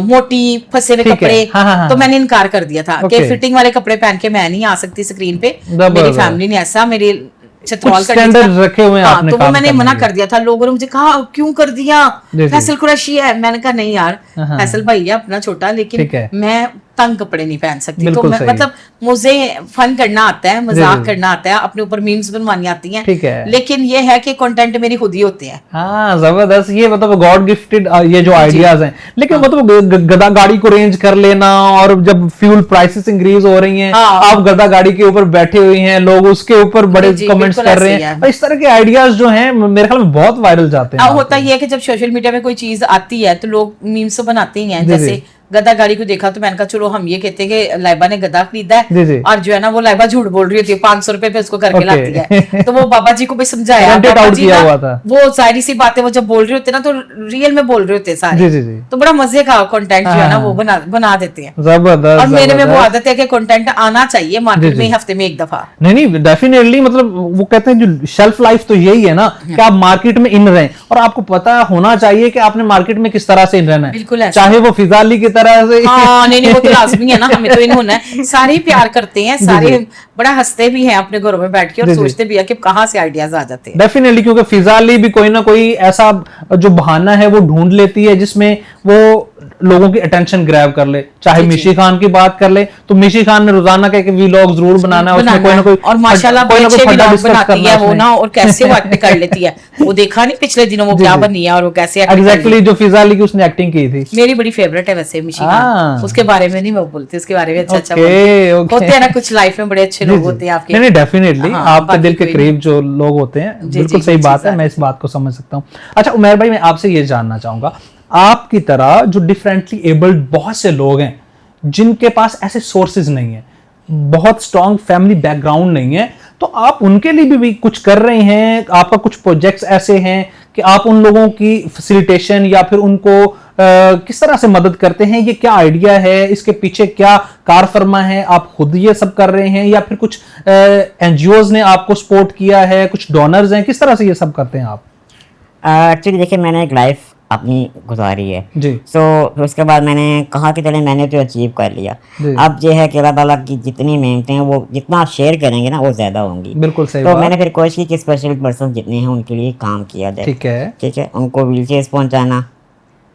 मोटी फंसे हुए कपड़े, तो मैंने इनकार कर दिया था कि फिटिंग वाले कपड़े पहन के मैं नहीं आ सकती स्क्रीन पे। मेरी फैमिली ने ऐसा मेरी स्टैंडर्ड रखे हुए हैं आपने, तो वो मैंने मना कर दिया था। लोगों ने मुझे कहा क्यों कर दिया, फैसल कुरैशी है। मैंने कहा नहीं यार, फैसल भाई है अपना छोटा, लेकिन मैं तंग कपड़े नहीं पहन सकती। तो मतलब मुझे फन करना आता है, मजाक करना आता है, अपने ऊपर मीम्स बनवानी आती हैं, लेकिन ये है कि कंटेंट मेरी खुद ही होते हैं। हाँ जबरदस्त, ये मतलब गॉड गिफ्टेड ये जो आइडियाज हैं। लेकिन मतलब गधा गाड़ी को रेंज कर लेना, और जब फ्यूल प्राइसेस इंक्रीज हो रही हैं, आप गधा गाड़ी के ऊपर बैठे हुए हैं, लोग उसके ऊपर बड़े कमेंट्स कर रहे हैं, इस तरह के आइडियाज जो हैं मेरे ख्याल में बहुत वायरल जाते हैं। होता ये है कि जब सोशल मीडिया में कोई चीज आती है तो लोग मीम्स बनाते ही हैं। जैसे गधा गाड़ी को देखा तो मैंने कहा चलो हम ये कहते हैं कि लाइबा ने गधा खरीदा है, और जो है ना वो लाइबा झूठ बोल रही होती है, 500 रुपए पे उसको करके लाती है। तो वो बाबा जी को भी समझाया, बाबा जी ना वो जाहिर सी बातें वो जब बोल रहे होते ना तो रियल में बोल रहे होते सारे। तो बड़ा मजे का कंटेंट जो है ना वो बना देते हैं। जबरदस्त। और मेरे में वो आदत है कि कंटेंट आना चाहिए मार्केट में हफ्ते में एक दफा। नहीं डेफिनेटली, मतलब वो कहते हैं जो शेल्फ लाइफ तो यही है ना कि आप मार्केट में इन रहें, और आपको पता होना चाहिए कि आपने मार्केट में किस तरह से इन रहना है। बिल्कुल, चाहे वो फिजाली की तरह से। हाँ, नहीं वो तो लाजमी है ना, हमें तो इन होना है। सारे प्यार करते हैं, सारे बड़ा हंसते भी हैं अपने घरों में बैठ के, और सोचते भी है कि कहाँ से आइडियाज आ जाते हैं। डेफिनेटली, क्योंकि फिजाली भी कोई ना कोई ऐसा जो बहाना है वो ढूंढ लेती है जिसमें वो लोगों की अटेंशन ग्रैब कर ले। चाहे मिशी खान की बात कर ले तो मिशी खान ने रोजाना के व्लॉग जरूर बनाना है, उसमें कोई ना कोई, और माशाल्लाह बड़े अच्छे व्लॉग बनाती है वो ना, और कैसे वो एक्टिंग कर लेती है। वो देखा नहीं पिछले दिनों वो क्या बनी है और वो कैसे एग्जैक्टली जो फिजाली की उसने एक्टिंग की थी। मेरी बड़ी फेवरेट है वैसे मिशी खान, उसके बारे में नहीं मैं बोलती, उसके बारे में अच्छा होते हैं ना, कुछ लाइफ में बड़े अच्छे लोग होते हैं आपके। नहीं डेफिनेटली, आपके दिल के करीब जो लोग होते हैं, बिल्कुल सही बात है, मैं इस बात को समझ सकता हूँ। अच्छा उमैर भाई, मैं आपसे ये जानना चाहूंगा, आपकी तरह जो डिफरेंटली एबल्ड बहुत से लोग हैं जिनके पास ऐसे सोर्सेज नहीं है, बहुत स्ट्रॉन्ग फैमिली बैकग्राउंड नहीं है, तो आप उनके लिए भी कुछ कर रहे हैं? आपका कुछ प्रोजेक्ट्स ऐसे हैं कि आप उन लोगों की फैसिलिटेशन या फिर उनको किस तरह से मदद करते हैं? ये क्या आइडिया है, इसके पीछे क्या कार फरमा है? आप खुद ये सब कर रहे हैं या फिर कुछ एनजीओज ने आपको सपोर्ट किया है, कुछ डोनर्स हैं, किस तरह से ये सब करते हैं आप? एक्चुअली देखिए, मैंने एक लाइफ अपनी गुजारी है जी। फिर उसके बाद मैंने कहा कि चले मैंने तो अचीव कर लिया, अब ये है कि अल्लाह ताला की जितनी मेहनतें हैं वो जितना आप शेयर करेंगे ना वो ज्यादा होंगी। बिल्कुल सही। तो मैंने फिर कोशिश की कि स्पेशल पर्सन जितने हैं उनके लिए काम किया जाए। ठीक है, उनको व्हील चेयर्स पहुंचाना,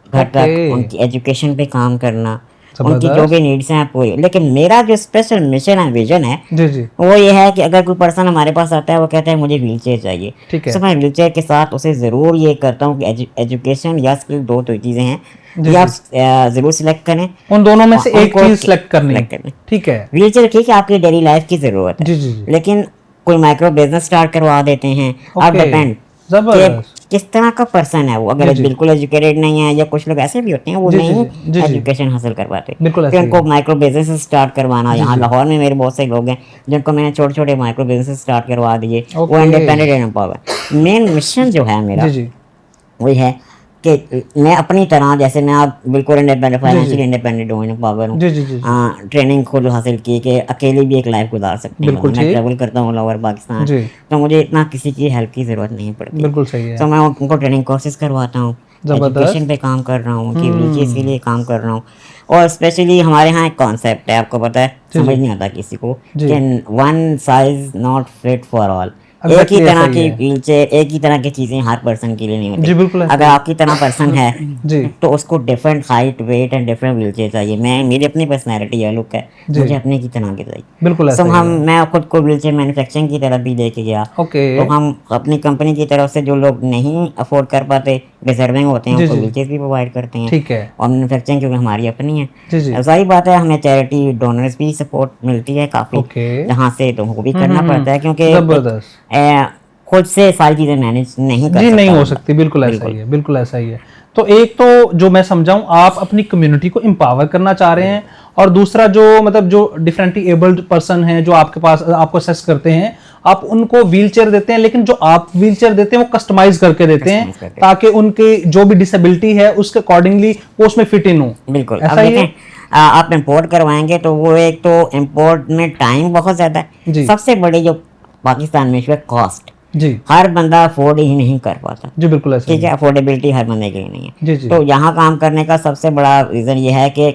घर तक उनकी एजुकेशन पे काम करना, उनकी जो भी नीड्स हैं पूरी। लेकिन मेरा जो स्पेशल मिशन एंड विजन है जी जी, वो ये है कि अगर कोई पर्सन हमारे पास आता है, वो कहता है मुझे व्हील चेयर चाहिए, ठीक है, तो मैं व्हील चेयर के साथ उसे ज़रूर ये करता हूँ कि एजुकेशन या स्किल, दो तो चीज़ें हैं, ये आप ज़रूर सिलेक्ट करें। उन दोनों में से एक उनको चीज सिलेक्ट करनी, करनी। ठीक है। व्हील चेयर ठीक है, आपकी डेली लाइफ की ज़रूरत है, जी जी जी, लेकिन कोई माइक्रो बिजनेस स्टार्ट करवा देते हैं। आप ओके, डिपेंड जबरदस्त, किस तरह का पर्सन है वो। अगर जी, जी। बिल्कुल एजुकेटेड नहीं है, या कुछ लोग ऐसे भी होते हैं वो जी, जी, नहीं जी, जी, जी। एजुकेशन हासिल कर पाते, बिल्कुल ऐसे फिर ही उनको है। माइक्रो बिजनेस स्टार्ट करवाना। जी, यहाँ जी। लाहौर में मेरे बहुत से लोग हैं जिनको मैंने छोटे छोटे माइक्रो बिजनेस स्टार्ट करवा दिए, वो okay. Independent and empower. Main mission जो है मेरा जी जी, वही है कि मैं अपनी तरह, जैसे मैं आप बिल्कुल इंडिपेंडेंट, जी, फाइनेंशियली इंडिपेंडेंट हूँ, एम्पावर हूँ, जी जी, जी जी, ट्रेनिंग खुद हासिल की कि अकेले भी एक लाइफ गुजार सकते हैं। बिल्कुल मैं ठीक, ट्रैवल करता हूँ ऑल ओवर पाकिस्तान, जी, तो मुझे इतना किसी की हेल्प की ज़रूरत नहीं पड़ती। बिल्कुल सही है, तो मैं उनको ट्रेनिंग कोर्सेज करवाता हूँ, जबरदस्त, एजुकेशन पे काम कर रहा हूँ, उनकी विलेजेस के लिए काम कर रहा हूँ। और स्पेशली हमारे यहाँ एक कॉन्सेप्ट है, आपको पता है, जी, समझ जी। नहीं आता किसी को, जी। कि one size not fit for all. एक Exactly ही ऐसा तरह ही की है। व्हील चेयर, एक ही तरह की चीज़ें हर पर्सन के लिए नहीं होती। जी बिल्कुल ऐसा अगर ही है। आपकी तरह पर्सन है जी तो उसको different height, weight and different wheelchair चाहिए। मैं, मेरी अपनी पर्सनैलिटी है, लुक है, जी। मुझे अपने की तरह की चाहिए। बिल्कुल ऐसा सो ही हम, है। मैं खुद को व्हील चेयर मैन्युफैक्चरिंग की तरफ भी लेके गया। ओके, तो हम अपनी कंपनी की तरफ से जो लोग नहीं अफोर्ड कर पाते, डिजर्विंग होते हैं, जी, उनको जी। व्हील चेयर भी प्रोवाइड करते हैं। ठीक है, और मैन्युफैक्चरिंग क्योंकि हमारी अपनी है, जी जी, सही बात है, हमें चैरिटी डोनर्स भी सपोर्ट मिलती है काफ़ी, ओके, जहाँ से तो वो भी करना पड़ता है, क्योंकि जबरदस्त, खुद से सारी चीज़ें मैनेज नहीं कर जी सकता नहीं हो बंदा। सकती, बिल्कुल ऐसा बिल्कुल। ही है, बिल्कुल ऐसा ही है। तो एक तो जो मैं समझाऊं, आप अपनी कम्युनिटी को एम्पावर करना चाह रहे हैं, और दूसरा जो मतलब जो डिफरेंटली एबल्ड पर्सन हैं जो आपके पास आपको असेस करते हैं, आप उनको व्हील चेयर देते हैं, लेकिन जो आप व्हील चेयर देते हैं वो कस्टमाइज करके देते हैं, ताकि उनकी जो भी डिसेबिलिटी है उसके अकॉर्डिंगली वो उसमें फिट इन हो। बिल्कुल। ऐसा अब ही है। देखें, आप इंपोर्ट करवाएंगे तो वो, एक तो इंपोर्ट में टाइम बहुत ज़्यादा जी। है, सबसे बड़ी जो पाकिस्तान में इशू है कॉस्ट। जी हर बंदा अफोर्ड ही नहीं कर पाता। जी बिल्कुल ऐसा ठीक ही है, अफोर्डेबिलिटी हर बंदे के लिए नहीं है। जी जी, तो यहाँ काम करने का सबसे बड़ा रीज़न ये है कि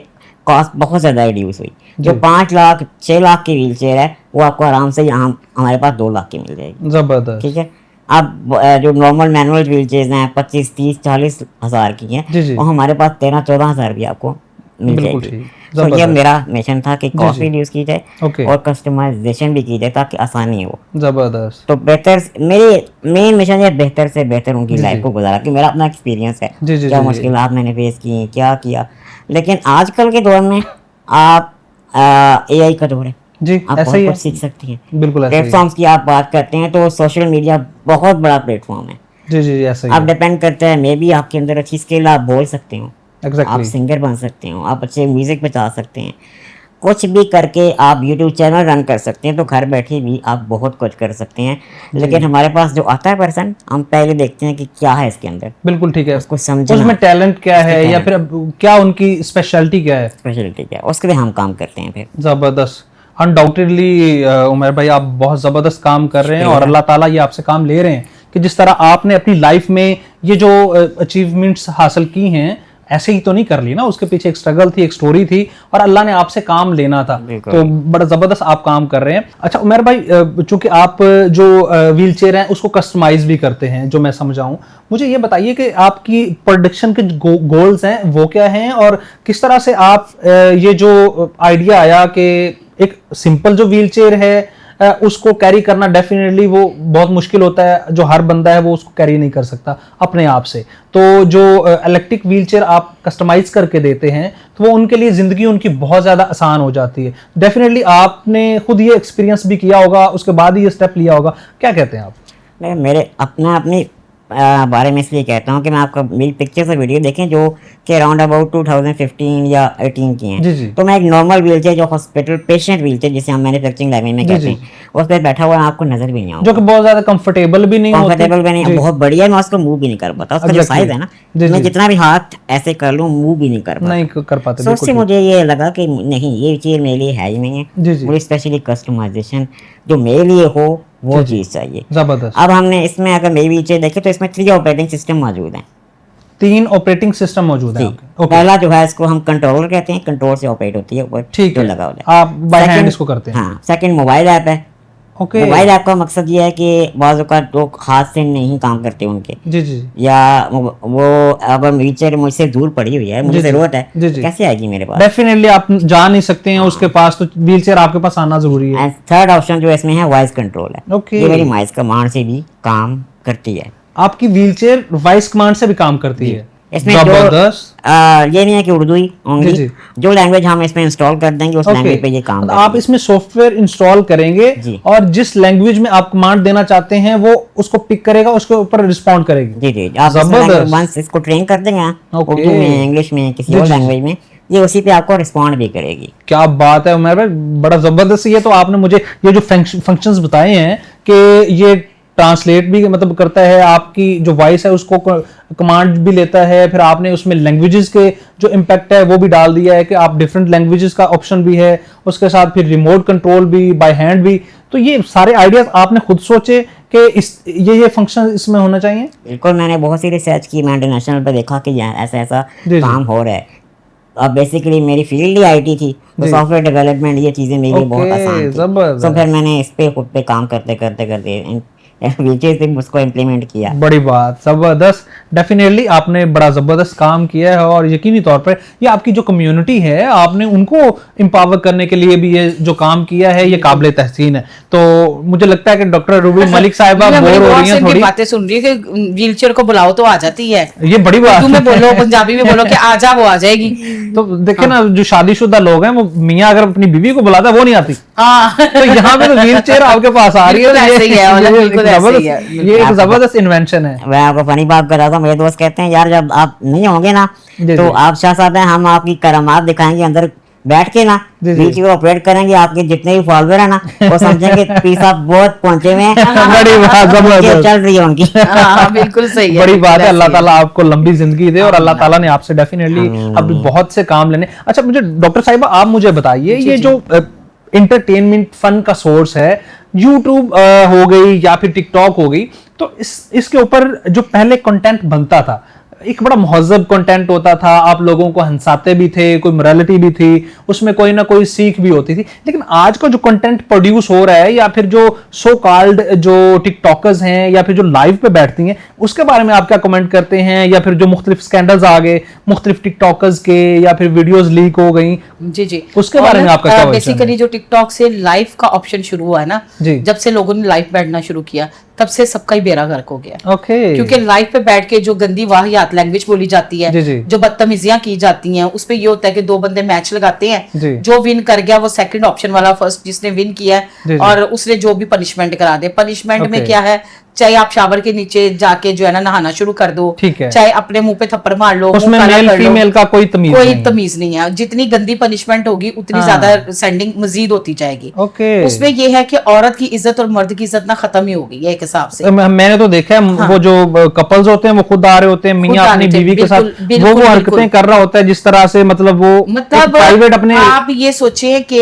कॉस्ट बहुत ज़्यादा रिड्यूस हुई। जो जी। 5 लाख 6 लाख की व्हील चेयर है, वो आपको आराम से यहाँ हमारे पास 2 लाख की मिल जाएगी। जबरदस्त, ठीक है। अब जो नॉर्मल मैनुअल व्हील चेयर्स हैं 25 30 40 हज़ार की हैं, जी जी, वो हमारे पास 13 14 हज़ार भी आपको मिल बिल्कुल जाएगी। ठीक, तो ये जबरदस्त, मेरा मिशन था कि कॉस्ट जी। रिड्यूस की जाए ओके, और कस्टमाइजेशन भी की जाए ताकि आसानी हो। जबरदस्त, तो बेहतर, मेरी मेन मिशन है बेहतर से बेहतर उनकी जी, लाइफ जी। को गुजारा, कि मेरा अपना एक्सपीरियंस है, जी, जी, क्या जी, मुश्किलात मैंने फेस की, क्या किया। लेकिन आजकल के दौर में आप AI का दौर है, जी आप ऐसा बहुत ही कुछ है, सीख सकती हैं। बिल्कुल ऐसा ही है। प्लेटफॉर्म्स की आप बात करते हैं तो सोशल मीडिया बहुत बड़ा प्लेटफॉर्म है। जी जी ऐसा ही आप है, डिपेंड करते हैं, मे बी आपके अंदर अच्छी स्किल, आप बोल सकते हो, आप एग्जैक्टली, सिंगर बन सकते हो, आप अच्छे म्यूजिक बजा सकते हैं, कुछ भी करके आप यूट्यूब चैनल रन कर सकते हैं। तो घर बैठे भी आप बहुत कुछ कर सकते हैं। लेकिन हमारे पास जो आता है पर्सन, हम पहले देखते हैं कि क्या है इसके अंदर, बिल्कुल ठीक है, उसको समझना, उसमें टैलेंट क्या है उसके या talent, फिर अब क्या उनकी स्पेशलिटी क्या है। स्पेशलिटी क्या है, उसके लिए हम काम करते हैं फिर। जबरदस्त, अनडाउटेडली उमर भाई आप बहुत ज़बरदस्त काम कर रहे हैं, और अल्लाह ताला ये आपसे काम ले रहे हैं कि जिस तरह आपने अपनी लाइफ में ये जो अचीवमेंट्स हासिल की हैं, ऐसे ही तो नहीं कर ली ना, उसके पीछे एक स्ट्रगल थी, एक स्टोरी थी, और अल्लाह ने आपसे काम लेना था, तो बड़ा ज़बरदस्त आप काम कर रहे हैं। अच्छा उमर भाई, चूंकि आप जो व्हील चेयर हैं उसको कस्टमाइज भी करते हैं, जो मैं समझाऊं, मुझे ये बताइए कि आपकी प्रोडक्शन के गोल्स हैं वो क्या हैं, और किस तरह से आप ये जो आइडिया आया कि एक सिंपल जो व्हील चेयर है उसको कैरी करना डेफिनेटली वो बहुत मुश्किल होता है, जो हर बंदा है वो उसको कैरी नहीं कर सकता अपने आप से, तो जो इलेक्ट्रिक व्हील चेयर आप कस्टमाइज करके देते हैं तो वो उनके लिए ज़िंदगी उनकी बहुत ज़्यादा आसान हो जाती है। डेफिनेटली आपने खुद ये एक्सपीरियंस भी किया होगा, उसके बाद ही ये स्टेप लिया होगा, क्या कहते हैं आप? मेरे अपनी बारे में इसलिए कहता हूँ कि मैं आपका मेरी पिक्चर्स और वीडियो देखें जो कि अराउंड अबाउट 2015 या 18 की हैं। जी जी, तो मैं एक नॉर्मल व्हील चेयर, जो हॉस्पिटल पेशेंट व्हील चेयर जिसे हम मैन्युफैक्चरिंग लैंग्वेज में कहते हैं, उस पर बैठा हुआ आपको नजर भी नहीं आऊंगा, जो कि बहुत ज़्यादा कंफर्टेबल भी नहीं होती, कंफर्टेबल भी नहीं, बहुत बढ़िया, मैं उसको मूव भी नहीं कर पाता। उसका जो साइज है ना, मैं जितना भी हाथ ऐसे कर लूँ मूव भी नहीं कर पाता, नहीं कर पाते। तो उससे मुझे ये लगा कि नहीं, ये चीज़ मेरे लिए है ही नहीं है। जी मुझे स्पेशली कस्टमाइजेशन जो मेरे लिए हो वो चीज़ चाहिए। जबरदस्त। अब हमने इसमें अगर मेरी व्हील चेयर देखें तो इसमें 3 ऑपरेटिंग सिस्टम मौजूद हैं। 3 ऑपरेटिंग सिस्टम मौजूद है आपके। पहला जो है इसको हम कंट्रोलर कहते हैं, कंट्रोल से ऑपरेट होती है ऊपर, ठीक है, लगा होता है, आप बाय हैंड इसको करते हैं। हाँ। सेकंड मोबाइल ऐप है, ओके। मोबाइल ऐप का मकसद ये है कि बाज़ औक़ात लोग हाथ से नहीं काम करते उनके, जी जी, या वो अगर व्हीलचेयर मुझसे दूर पड़ी हुई है, मुझे ज़रूरत है, जी जी, कैसे आएगी मेरे पास? डेफिनेटली आप जा नहीं सकते हैं उसके पास, तो व्हीलचेयर आपके पास आना जरूरी है। एंड थर्ड ऑप्शन जो इसमें है वॉइस कंट्रोल है। ओके। ये मेरी वॉइस कमांड से भी काम करती है। आपकी व्हीलचेयर वॉइस कमांड से भी काम करती है? इसमें जबरदस्त। ये नहीं है कि उर्दू ही जी, ओनली, जी। जो लैंग्वेज हम इसमें इंस्टॉल कर देंगे उस लैंग्वेज पे ये काम तो आप इसमें सॉफ्टवेयर इंस्टॉल करेंगे जी। और जिस लैंग्वेज में आप कमांड देना चाहते हैं वो उसको पिक करेगा, उसके ऊपर रिस्पॉन्ड करेगी। जी जी, आप वंस इसको ट्रेन कर देंगे ओके। उर्दू में, इंग्लिश में, किसी और लैंग्वेज में, ये उसी पे आपको रिस्पॉन्ड भी करेगी। क्या बात है उमर भाई, बड़ा जबरदस्त। ये तो आपने मुझे ये जो फंक्शंस बताए हैं कि ये ट्रांसलेट भी मतलब करता है, आपकी जो वॉइस है उसको कमांड भी लेता है, फिर आपने उसमें लैंग्वेजेस के जो इम्पैक्ट है वो भी डाल दिया है कि आप डिफरेंट लैंग्वेजेस का ऑप्शन भी है, उसके साथ फिर रिमोट कंट्रोल भी, बाय हैंड भी। तो ये सारे आइडियाज आपने खुद सोचे कि ये फंक्शन इसमें होना चाहिए? बिल्कुल, मैंने बहुत सी रिसर्च की, मैं इंटरनेशनल पे देखा कि ऐसा ऐसा काम हो रहा है। अब बेसिकली मेरी फील्ड ही आईटी थी, तो सॉफ्टवेयर डेवलपमेंट ये चीजें मेरे लिए बहुत आसान थी। तो फिर मैंने इस पे खुद पे काम करते करते उसको इम्प्लीमेंट किया। बड़ी बात, जबरदस्त। डेफिनेटली आपने बड़ा जबरदस्त काम किया है और यकीनी तौर पर ये आपकी जो कम्युनिटी है आपने उनको एम्पावर करने के लिए भी ये जो काम किया है ये काबिल तहसीन है। तो मुझे लगता है कि डॉक्टर रूबी मलिक साहिबा बोर हो रही हैं, थोड़ी बातें सुन रही है कि व्हीलचेयर को बुलाओ तो आ जाती है। ये बड़ी बात में बोलो, पंजाबी में बोलो कि आ जा, वो आ जाएगी। तो देखिए ना, जो शादीशुदा लोग हैं वो मियाँ अगर अपनी बीवी को बुलाता है वो नहीं आती। तो यहाँ पे तो व्हीलचेयर आपके पास आ रही है, ये एक जबरदस्त इन्वेंशन है। मैं आपको फनी बात कर रहा था, मेरे दोस्त कहते हैं यार जब आप नहीं होंगे ना तो आप शाहज़ाद हैं, हम आपकी करामात दिखाएंगे, अंदर बैठ के ना व्हीलचेयर को ऑपरेट करेंगे, आपके जितने भी फॉलोअर है ना वो समझेंगे पी साहब बहुत पहुंचे हुए हैं। बड़ी बात, जबरदस्त चल रही है उनकी। बिल्कुल सही है, बड़ी बात है। अल्लाह ताला आपको लंबी जिंदगी दे और अल्लाह ताला ने आपसे डेफिनेटली अब बहुत से काम लेने। अच्छा, मुझे डॉक्टर साहिबा आप मुझे बताइए, ये जो एंटरटेनमेंट फन का सोर्स है, यूट्यूब हो गई या फिर टिकटॉक हो गई, तो इसके ऊपर जो पहले कंटेंट बनता था एक बड़ा महज़ब कंटेंट होता था, आप लोगों को हंसाते भी थे, कोई मोरालिटी भी थी, उसमें कोई ना कोई सीख भी होती थी। लेकिन आज का जो कंटेंट प्रोड्यूस हो रहा है या फिर जो सो कॉल्ड जो टिकटॉकर्स हैं या फिर जो लाइव पे बैठती हैं, उसके बारे में आप क्या कमेंट करते हैं? या फिर जो मुख्तलिफ स्कैंडल्स आ गए मुख्तलिफ टिकटॉकर्स के या फिर वीडियोस लीक हो गई, जी जी, उसके बारे में आपका क्या? बेसिकली जो टिकटॉक से लाइव का ऑप्शन शुरू हुआ है ना, जब से लोगों ने लाइव बैठना शुरू किया तब से सबका ही बेड़ा गर्क हो गया। क्योंकि लाइव पे बैठ के जो गंदी वाहियात लैंग्वेज बोली जाती है, जो बदतमीजियां की जाती हैं, उस पे ये होता है कि दो बंदे मैच लगाते हैं, जो विन कर गया वो सेकंड ऑप्शन वाला फर्स्ट जिसने विन किया है और उसने जो भी पनिशमेंट करा दे। पनिशमेंट में क्या है, चाहे आप शावर के नीचे जाके जो है ना नहाना शुरू कर दो, चाहे अपने मुंह पे थप्पड़ मार लो, उसमें मेल फीमेल का कोई तमीज नहीं है। जितनी गंदी पनिशमेंट होगी उतनी ज्यादा सेंडिंग मजीद होती जाएगी। उसमें ये है कि औरत की इज्जत और मर्द की इज्जत ना खत्म ही हो गई है एक हिसाब से। मैंने तो देखा है वो जो कपल्स होते हैं वो खुद आ रहे होते हैं, मियां अपनी बीवी के साथ वो हरकतें कर रहा होता है जिस तरह से, मतलब वो प्राइवेट अपने। आप ये सोचिए कि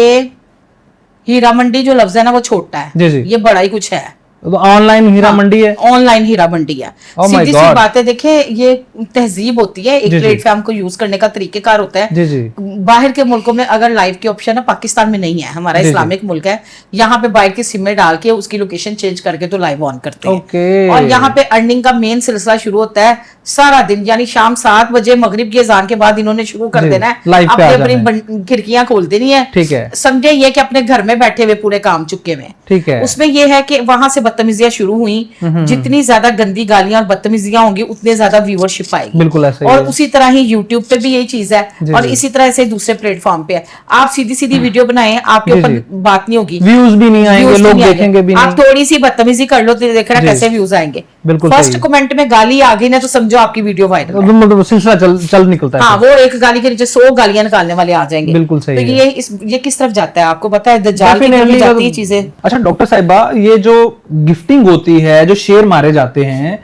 हीरा मंडी जो लफ्ज है ना वो छोटा है, ये बड़ा ही कुछ है। तो ऑनलाइन हीरा मंडी है, ऑनलाइन हीरा मंडी है। सीधी सी बात है, देखिए ये तहजीब होती है, एक प्लेटफॉर्म को यूज करने का तरीकेकार होता है। बाहर के मुल्कों में अगर लाइव की ऑप्शन है, पाकिस्तान में नहीं है, हमारा इस्लामिक मुल्क है, यहाँ पे बाइक की सिम में डाल के उसकी लोकेशन चेंज करके तो लाइव ऑन करते हैं। और यहाँ पे अर्निंग का मेन सिलसिला शुरू होता है सारा दिन, यानी शाम 7 बजे मगरिब की अजान के बाद इन्होंने शुरू कर देना है, अपनी खिड़कियां खोल देनी है। समझे ये कि अपने घर में बैठे हुए पूरे काम चुके हुए। उसमें यह है कि वहां से बदतमीजियां शुरू हुई, जितनी ज्यादा गंदी गालियां और बदतमीजियां होंगी उतने ज्यादा व्यूअरशिप आएगी। बिल्कुल ऐसा ही और है। उसी तरह ही यूट्यूब पे भी यही चीज है और इसी तरह से दूसरे प्लेटफॉर्म पे है। आप सीधी सीधी वीडियो बनाएं, आपके ऊपर बात नहीं होगी, व्यूज भी नहीं आएंगे, लोग देखेंगे भी नहीं। आप थोड़ी सी बदतमीजी कर लो तो देखना कैसे व्यूज आएंगे। फर्स्ट कमेंट में गाली आ गई ना तो समझो आपकी वीडियो वायरल है, मतलब सिलसिला चल निकलता है। हाँ, वो एक गाली के नीचे 100 गालियां निकालने वाले आ जाएंगे। बिल्कुल सही। तो ये किस तरफ जाता है आपको पता है, दज्जाल की तरफ जाती है चीजें। अच्छा डॉक्टर साहिबा, ये जो गिफ्टिंग होती है, जो शेयर मारे जाते हैं,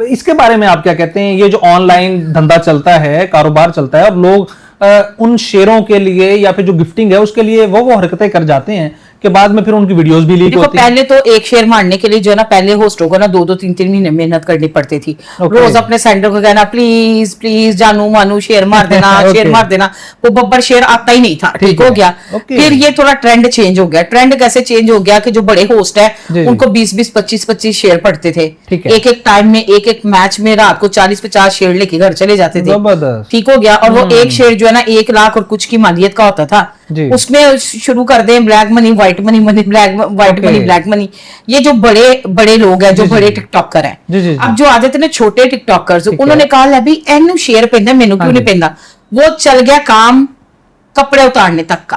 इसके बारे में आप क्या कहते हैं? ये जो ऑनलाइन धंधा चलता है, कारोबार चलता है और लोग उन शेयरों के लिए या फिर जो गिफ्टिंग है उसके लिए वो हरकतें कर जाते हैं, के बाद में फिर उनकी वीडियोस भी लीक होती है। पहले तो एक शेयर मारने के लिए जो है ना, पहले होस्टों को ना 2-2 3-3 महीने मेहनत करनी पड़ती थी। रोज अपने सेंडर को कहना प्लीज प्लीज जानू मानू शेयर मार देना शेयर मार देना, वो बब्बर शेयर आता ही नहीं था। ठीक हो गया। फिर ये थोड़ा ट्रेंड चेंज हो गया। ट्रेंड कैसे चेंज हो गया कि जो बड़े होस्ट है उनको 20-20 25-25 शेयर पड़ते थे। एक एक टाइम में एक एक मैच में रात को 40-50 शेयर लेके घर चले जाते थे। ठीक हो गया। और वो एक शेयर जो है ना 1 लाख और कुछ की मालियत का होता था। उसमें शुरू कर दें black money white money, black white money black money. ये जो बड़े बड़े लोग हैं, जो बड़े टिकटॉकर हैं, अब जो आते थे ना छोटे टिकटॉकर्स, उन्होंने कहा अभी एनू शेयर पेंदा मेनू क्यों नहीं पेंदा। वो चल गया काम कपड़े उतारने तक का।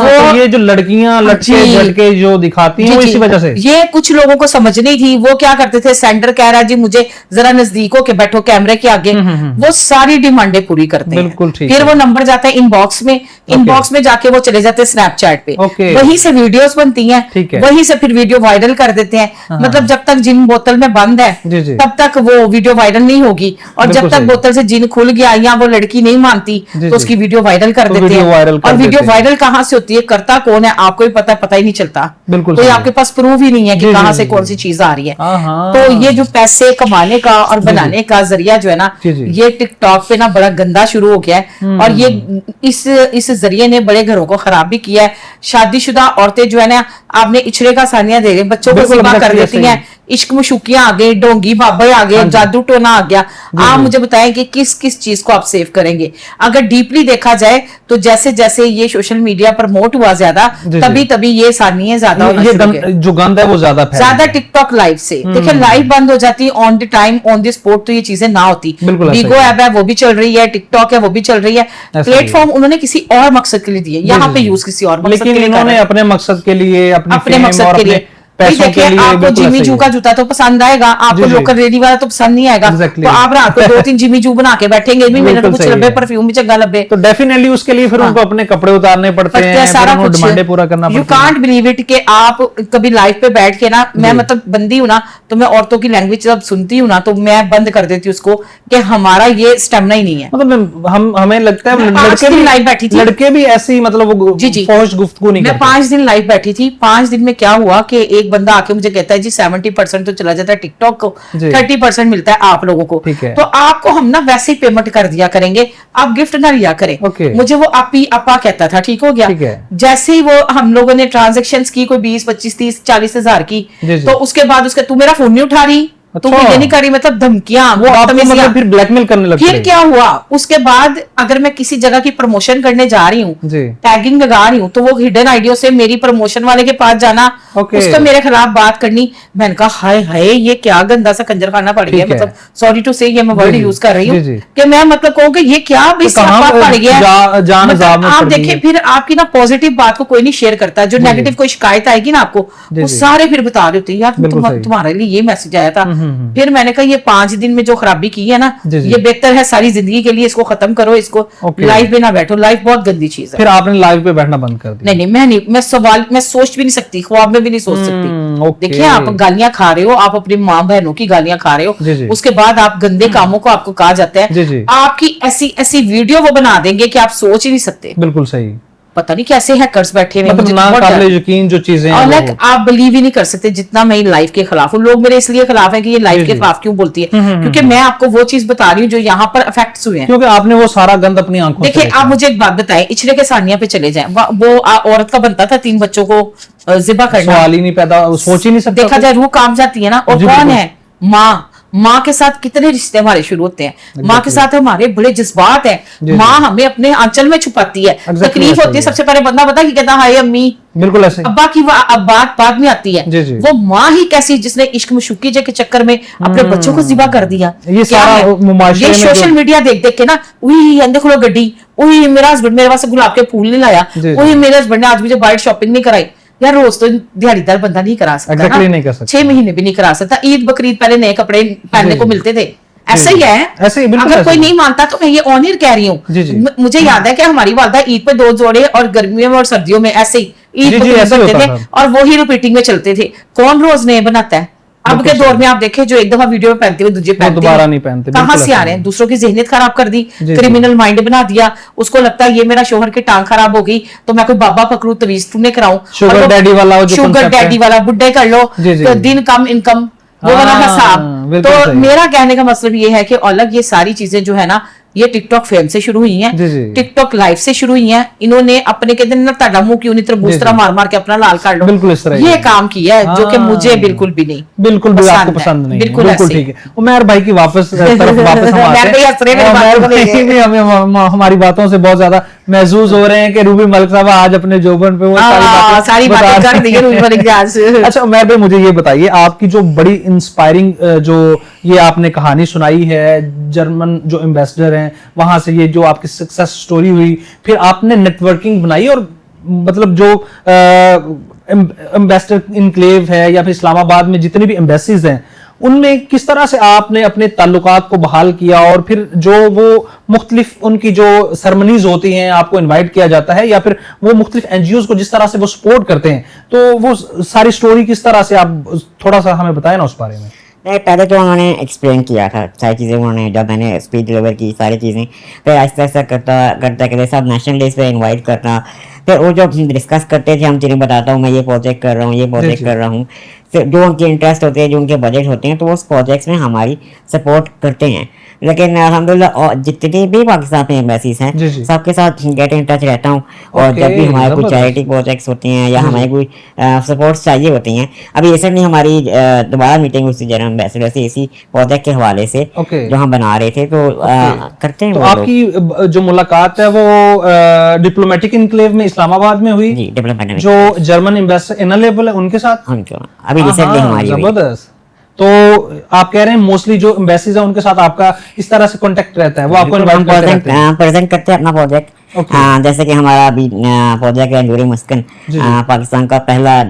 तो ये जो लड़कियां लटके झटके जो दिखाती हैं वो इसी वजह से। ये कुछ लोगों को समझ नहीं थी। वो क्या करते थे, सेंडर कह रहा है जी मुझे जरा नजदीक होके बैठो कैमरे के आगे, वो सारी डिमांडें पूरी करते हैं। बिल्कुल ठीक। फिर वो नंबर जाता है इनबॉक्स में, इनबॉक्स में जाके वो चले जाते हैं स्नैपचैट पे, वहीं से वीडियोस बनती हैं, वहीं से फिर वीडियो वायरल कर देते हैं। मतलब जब तक जिन बोतल में बंद है तब तक वो वीडियो वायरल नहीं होगी, और जब तक बोतल से जिन खुल गया या वो लड़की नहीं मानती तो उसकी वीडियो वायरल कर देते हैं। और वीडियो वायरल कहाँ से होती है, करता कौन है, आपको ही पता है, पता ही नहीं चलता। बिल्कुल। कोई आपके पास प्रूफ ही नहीं है कि कहाँ से कौन सी चीज आ रही है। तो ये जो पैसे कमाने का और बनाने का जरिया जो है ना, ये टिकटॉक पे ना बड़ा गंदा शुरू हो गया है। और ये इस जरिए ने बड़े घरों को खराब भी किया है। शादीशुदा औरतें जो है ना, आपने इचड़े का सानिया दे रहे, बच्चों को सिवा कर देती हैं, इश्क मशूकियां आ गए, डोंगी बाबे आ गए, जादू टोना आ गया। आप मुझे बताएं कि किस किस चीज को आप सेव करेंगे। अगर डीपली देखा जाए तो जैसे जैसे ये सोशल मीडिया प्रमोट हुआ ज्यादा, तभी तभी ये सानियां ज्यादा जो गंद है वो ज्यादा टिकटॉक लाइव से। देखिए लाइव बंद हो जाती on the time on the spot, तो ये चीजें ना होती। बिगो ऐप है वो भी चल रही है, टिकटॉक है वो भी चल रही है। प्लेटफॉर्म उन्होंने किसी और मकसद के लिए दिए, यहाँ पे यूज किसी और मकसद के लिए, इन्होंने अपने मकसद के लिए, अपने मकसद के लिए। देखिए आपको जिमी जू का जूता तो पसंद आएगा, आपको लोकल रेडी वाला तो पसंद नहीं आएगा। तो आप रात को 2-3 जिमी जू बना के बैठेंगे, भी मेरे तो कुछ लबे परफ्यूम भी चंगा लबे, तो डेफिनेटली उसके लिए फिर उनको अपने कपड़े उतारने पड़ते हैं, सारा कुछ डिमांडें पूरा करना पड़ता है। यू कांट बिलीव इट कि आप कभी लाइव पे बैठ के ना, मैं मतलब बंदी हूँ ना, तो मैं औरतों की लैंग्वेज जब सुनती हूँ ना तो मैं बंद कर देती हूँ उसको, कि हमारा ये स्टेमिना ही नहीं है। मतलब हमें लगता है लड़के भी लाइव बैठी थी, लड़के भी ऐसी मतलब फौज गुफ्तगू नहीं करते। मैं 5 दिन लाइव बैठी थी। 5 दिन में क्या हुआ कि एक बंदा आके मुझे कहता है जी 70% तो चला जाता है टिकटॉक को, 30% मिलता है आप लोगों को, तो आपको हम ना वैसे ही पेमेंट कर दिया करेंगे, आप गिफ्ट ना लिया करें। मुझे वो आपी अपा कहता था। ठीक हो गया। जैसे ही वो हम लोगों ने ट्रांजेक्शन्स की कोई 20, 25, 30, 40 हजार की, तो उसके बाद उसका तू मेरा फोन नहीं उठा रही, तुम ये नहीं करी, मतलब धमकियां, वो मतलब फिर ब्लैकमेल करने लगते। फिर क्या हुआ उसके बाद, अगर मैं किसी जगह की प्रमोशन करने जा रही हूँ, टैगिंग लगा रही हूँ, तो वो हिडन आइडियो से मेरी प्रमोशन वाले के पास जाना, उसको मेरे खिलाफ बात करनी। मैंने कहा हाय हाय ये क्या गंदा सा कंजर खाना पड़ गया, मतलब सॉरी टू से ये मैं वर्ड यूज कर रही हूँ कि मैं मतलब कहूँ कि ये क्या पड़ गया। आप देखिए फिर आपकी ना पॉजिटिव बात को कोई नहीं शेयर करता, जो नेगेटिव कोई शिकायत आएगी ना आपको, वो सारे फिर बता देते यार तुम्हारे लिए ये मैसेज आया था। फिर मैंने कहा ये 5 दिन में जो खराबी की है ना, ये बेहतर है सारी जिंदगी के लिए इसको खत्म करो, इसको लाइव पे ना बैठो। लाइव बहुत गंदी चीज है। फिर आपने लाइव पे बैठना बंद कर दिया? नहीं, मैं सोच भी नहीं सकती, ख्वाब में भी नहीं सोच सकती। देखिए आप गालियां खा रहे हो, आप अपनी माँ बहनों की गालियां खा रहे हो, उसके बाद आप गंदे कामों को आपको कहा जाता है, आपकी ऐसी ऐसी वीडियो वो बना देंगे कि आप सोच ही नहीं सकते। बिल्कुल सही। पता नहीं कैसे हैकर्स बैठे हुए, मतलब ना काबिल यकीन जो चीजें हैं, और आप बिलीव ही नहीं कर सकते जितना मैं लाइफ के खिलाफ हूँ। लोग मेरे इसलिए खिलाफ हैं कि ये लाइफ के खिलाफ क्यों बोलती है, क्योंकि मैं आपको वो चीज बता रही हूँ जो यहाँ पर इफेक्ट्स हुए हैं, क्योंकि आपने वो सारा गंद अपनी आंखों से देखिए। आप मुझे एक बात बताएं, इचड़े के सानिया पे चले जाएं, वो औरत का बनता था 3 बच्चों को जिबा करना, सवाल ही नहीं पैदा, सोच ही नहीं सकता। देखा जाए रूह काम जाती है ना। और कौन है माँ के साथ कितने रिश्ते हमारे शुरू होते हैं, माँ के साथ हमारे बड़े जज्बात हैं। माँ हमें अपने आंचल में छुपाती है, तकलीफ होती है, सबसे पहले बंदा पता कि कहता हाय अम्मी, बिल्कुल ऐसे। अब्बा की अब बात बाद में आती है। वो माँ ही कैसी जिसने इश्क मशूकी के चक्कर में अपने बच्चों को जिबा कर दिया। ये सोशल मीडिया देख देख के ना, वही अंदर खुलो गड्डी, वही मेरा हस्बैंड मेरे वास्ते गुलाब के फूल नहीं लाया, वही मेरे हस्बैंड ने आज मुझे बाहर शॉपिंग नहीं कराई। यार रोज तो दिहाड़ीदार बंदा नहीं करा सकता, नहीं कर सकता, 6 महीने भी नहीं करा सकता। ईद बकरीद पहले नए कपड़े पहनने को मिलते थे, ऐसा ही है। ऐसे ही अगर कोई नहीं मानता तो मैं ये ऑन एयर कह रही हूँ। मुझे याद है कि हमारी वालदा ईद पे 2 जोड़े और गर्मियों में और सर्दियों में ऐसे ही ईद बनते थे और वो ही रिपीटिंग में चलते थे। कौन रोज नए बनाता है? अब के दौर में आप देखें जो एक दफा वीडियो में पहनते हुए दूसरे पहनते दोबारा नहीं पहनते, कहाँ से आ रहे हैं, दूसरों की ज़हनियत खराब कर दी, क्रिमिनल माइंड बना दिया, उसको लगता है ये मेरा शोहर की टांग खराब हो गई तो मैं कोई बाबा पकड़ू तवीज टूने कराऊं, शुगर डैडी वाला, शुगर डैडी वाला, बुड्ढे कर लो तो दिन कम इनकम, वो वाला हिसाब। तो मेरा कहने का मतलब ये है कि अलग ये सारी चीजें जो है ना, ये टिकटॉक फेम से शुरू हुई हैं, टिकटॉक लाइव से शुरू हुई हैं। इन्होंने अपने कहते हैं ना ताड़ा मुंह क्यों नहीं तरबूज मार मार के अपना लाल कर लो, बिल्कुल इस तरह ये काम किया है जो कि मुझे बिल्कुल भी नहीं, बिल्कुल भी आपको पसंद नहीं, बिल्कुल ठीक है। उमर भाई की वापस हमारी बातों से बहुत ज्यादा महसूस हो रहे हैं कि रूबी मलिक साहब आज अपने जोबन पे वो सारी बातें कर दी रूबी मलिक जी। अच्छा उमर भाई मुझे ये बताइए, आपकी जो बड़ी इंस्पायरिंग जो ये आपने कहानी सुनाई है, जर्मन जो एम्बेसडर हैं वहां से ये जो आपकी सक्सेस स्टोरी हुई, फिर आपने नेटवर्किंग बनाई और मतलब जो एम्बेसडर इनक्लेव है या फिर इस्लामाबाद में जितनी भी एम्बेसीज हैं उनमें किस तरह से आपने अपने ताल्लुकात को बहाल किया, और फिर जो वो मुख्तलिफ उनकी जो सरमनीज होती हैं आपको इनवाइट किया जाता है, या फिर वो मुख्तलिफ एनजीओज को जिस तरह से वो सपोर्ट करते हैं, तो वो सारी स्टोरी किस तरह से आप थोड़ा सा हमें बताएं ना उस बारे में। नहीं, पहले तो उन्होंने एक्सप्लेन किया था सारी चीज़ें, उन्होंने जब मैंने स्पीच डिलीवर की सारी चीज़ें, फिर आहिस्ता आहिस्ता करते सब नेशनल डेज पे इनवाइट करना, फिर वो जो डिस्कस करते थे हम जिन्हें बताता हूँ मैं ये प्रोजेक्ट कर रहा हूँ, ये प्रोजेक्ट कर रहा हूँ, फिर जो उनके इंटरेस्ट होते हैं, जो उनके बजट होते हैं, तो वो उस प्रोजेक्ट्स में हमारी सपोर्ट करते हैं। लेकिन अल्हम्दुलिल्लाह जितनी भी पाकिस्तान में एम्बेसीज हैं सबके साथ गेट इन टच रहता हूँ, और जब भी हमारे कोई चैरिटी प्रोजेक्ट्स होते हैं या हमारे कोई सपोर्ट चाहिए होती हैं, अभी रिसेंटली हमारी दोबारा मीटिंग हुई थी जर्मन एम्बेसडर से इसी प्रोजेक्ट के हवाले से जो हम बना रहे थे, तो करते हैं। तो आपकी जो मुलाकात है वो डिप्लोमेटिक इनक्लेव में इस्लामाबाद में हुई, डिप्लोमेटिक जो जर्मन एम्बेसडर इनलेबल है उनके साथ, अभी रिसेंटली हमारी जबरदस्त। तो आप कह रहे हैं मोस्टली जो एम्बेसीज है उनके साथ आपका इस तरह से कांटेक्ट रहता है, वो आपको प्रेजेंट करते हैं अपना प्रोजेक्ट। जैसे कि हमारा अभी प्रोजेक्ट है नूरी मस्कन, पाकिस्तान का पहला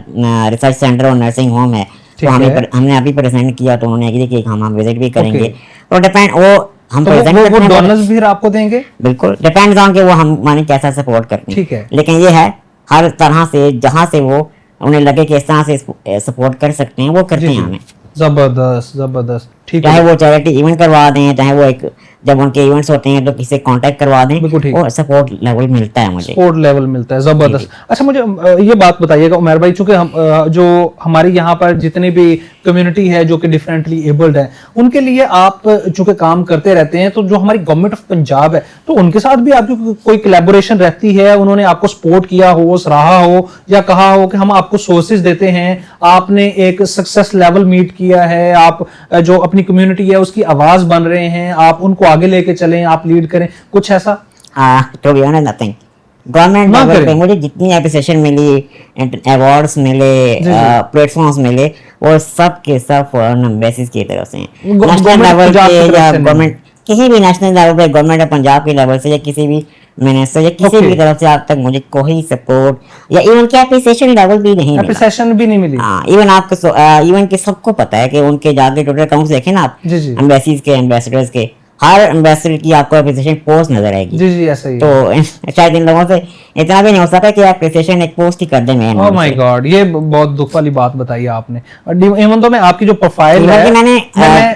रिसर्च सेंटर और नर्सिंग होम है, तो हमने अभी प्रेजेंट किया, तो उन्होंने एग्री किया कि हम विजिट भी करेंगे, तो डिपेंड वो हम तो वो डोनर्स भी आपको देंगे, बिल्कुल डिपेंड्स ऑन के वो हम माने कैसा सपोर्ट करते हैं, ठीक है। लेकिन ये है हर तरह से जहां से वो उन्हें लगे कि इस तरह से सपोर्ट कर सकते हैं वो करते हैं हमें। जबरदस्त जबरदस्त, ठीक है। चाहे वो चैरिटी इवेंट करवा दें, चाहे वो एक जब उनके इवेंट्स होते हैं तो किसी कांटेक्ट करवा दें, और सपोर्ट लेवल मिलता है मुझे, सपोर्ट लेवल मिलता है, जबरदस्त। अच्छा मुझे ये बात बताइएगा उमर भाई, चूंकि हम जो हमारी यहाँ पर जितनी भी कम्युनिटी है जो कि डिफरेंटली एबल्ड है, उनके लिए आप चूंकि काम करते रहते हैं, तो जो हमारी गवर्नमेंट ऑफ पंजाब है तो उनके साथ भी आपकी कोई कोलैबोरेशन रहती है, उन्होंने आपको सपोर्ट किया हो, सराहा हो, या कहा हो कि हम आपको सोर्सेज देते हैं, आपने एक सक्सेस लेवल मीट किया है, आप जो अपनी कम्युनिटी है उसकी आवाज बन रहे हैं, आप उनको आगे लेके चलें, आप लीड करें, कुछ ऐसा? तो be honest nothing. Government level पे मुझे जितनी एप्रिसिएशन मिली, अवार्ड्स मिले, प्लेटफॉर्म्स मिले, वो सब के सब फॉरेन एम्बेसीज की तरफ से हैं। नेशनल लेवल पे या गवर्नमेंट किसी भी नेशनल लेवल पे, गवर्नमेंट ऑफ पंजाब के लेवल से या किसी भी मिनिस्टर या किसी भी तरफ से आज तक मुझे कोई सपोर्ट या इवन की एप्रिसिएशन लेवल भी नहीं मिला, एप्रिसिएशन भी नहीं मिली। हाँ, इवन आपको इवन के सबको पता है कि उनके जाके टोटल अकाउंट्स देखें ना आप एम्बेसीज के, एम्बेसडर्स के, हर एम्बेसडर की आपको एप्रिसिएशन पोस्ट नजर आएगी। जी जी ऐसा ही। तो शायद इन लोगों से इतना भी नहीं हो सकता कि एप्रिसिएशन एक पोस्ट ही कर दें। मैं ओह माय गॉड, ये बहुत दुख वाली बात बताई आपने। इवन तो मैं आपकी जो प्रोफाइल है, मैंने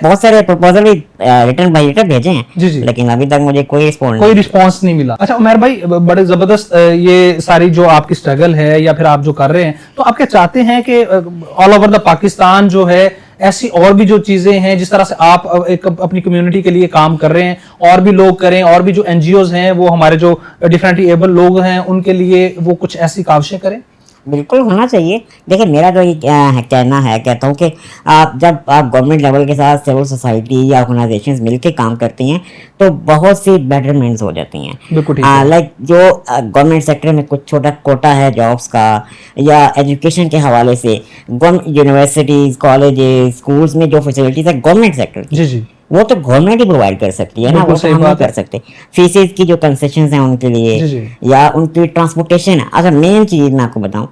बहुत सारे प्रपोजल भी रिटर्न बाय लेटर भेजे हैं, लेकिन अभी तक मुझे कोई रिस्पॉन्स नहीं मिला। अच्छा उमर भाई, बड़े जबरदस्त ये सारी जो आपकी स्ट्रगल है या फिर आप जो कर रहे हैं, तो आप क्या चाहते हैं कि ऑल ओवर द पाकिस्तान जो है ऐसी और भी जो चीजें हैं, जिस तरह से आप एक अपनी कम्युनिटी के लिए काम कर रहे हैं, और भी लोग करें, और भी जो एनजीओज हैं वो हमारे जो डिफरेंटली एबल लोग हैं उनके लिए वो कुछ ऐसी काविशें करें? बिल्कुल होना चाहिए। देखिए मेरा तो ये कहना है, कहता हूँ कि जब आप गवर्नमेंट लेवल के साथ सिविल सोसाइटी या ऑर्गेनाइजेशंस मिलकर काम करती हैं तो बहुत सी बेटरमेंट्स हो जाती हैं। लाइक जो गवर्नमेंट सेक्टर में कुछ छोटा कोटा है जॉब्स का, या एजुकेशन के हवाले से यूनिवर्सिटीज, कॉलेजेस, स्कूल्स में जो फैसिलिटीज है गवर्नमेंट सेक्टर की, वो तो गवर्नमेंट ही प्रोवाइड कर सकती है ना, वो तो हम नहीं कर सकते। फीसेज की जो कंसेशंस हैं उनके लिए, या उनकी ट्रांसपोर्टेशन है। अच्छा मेन चीज मैं आपको बताऊं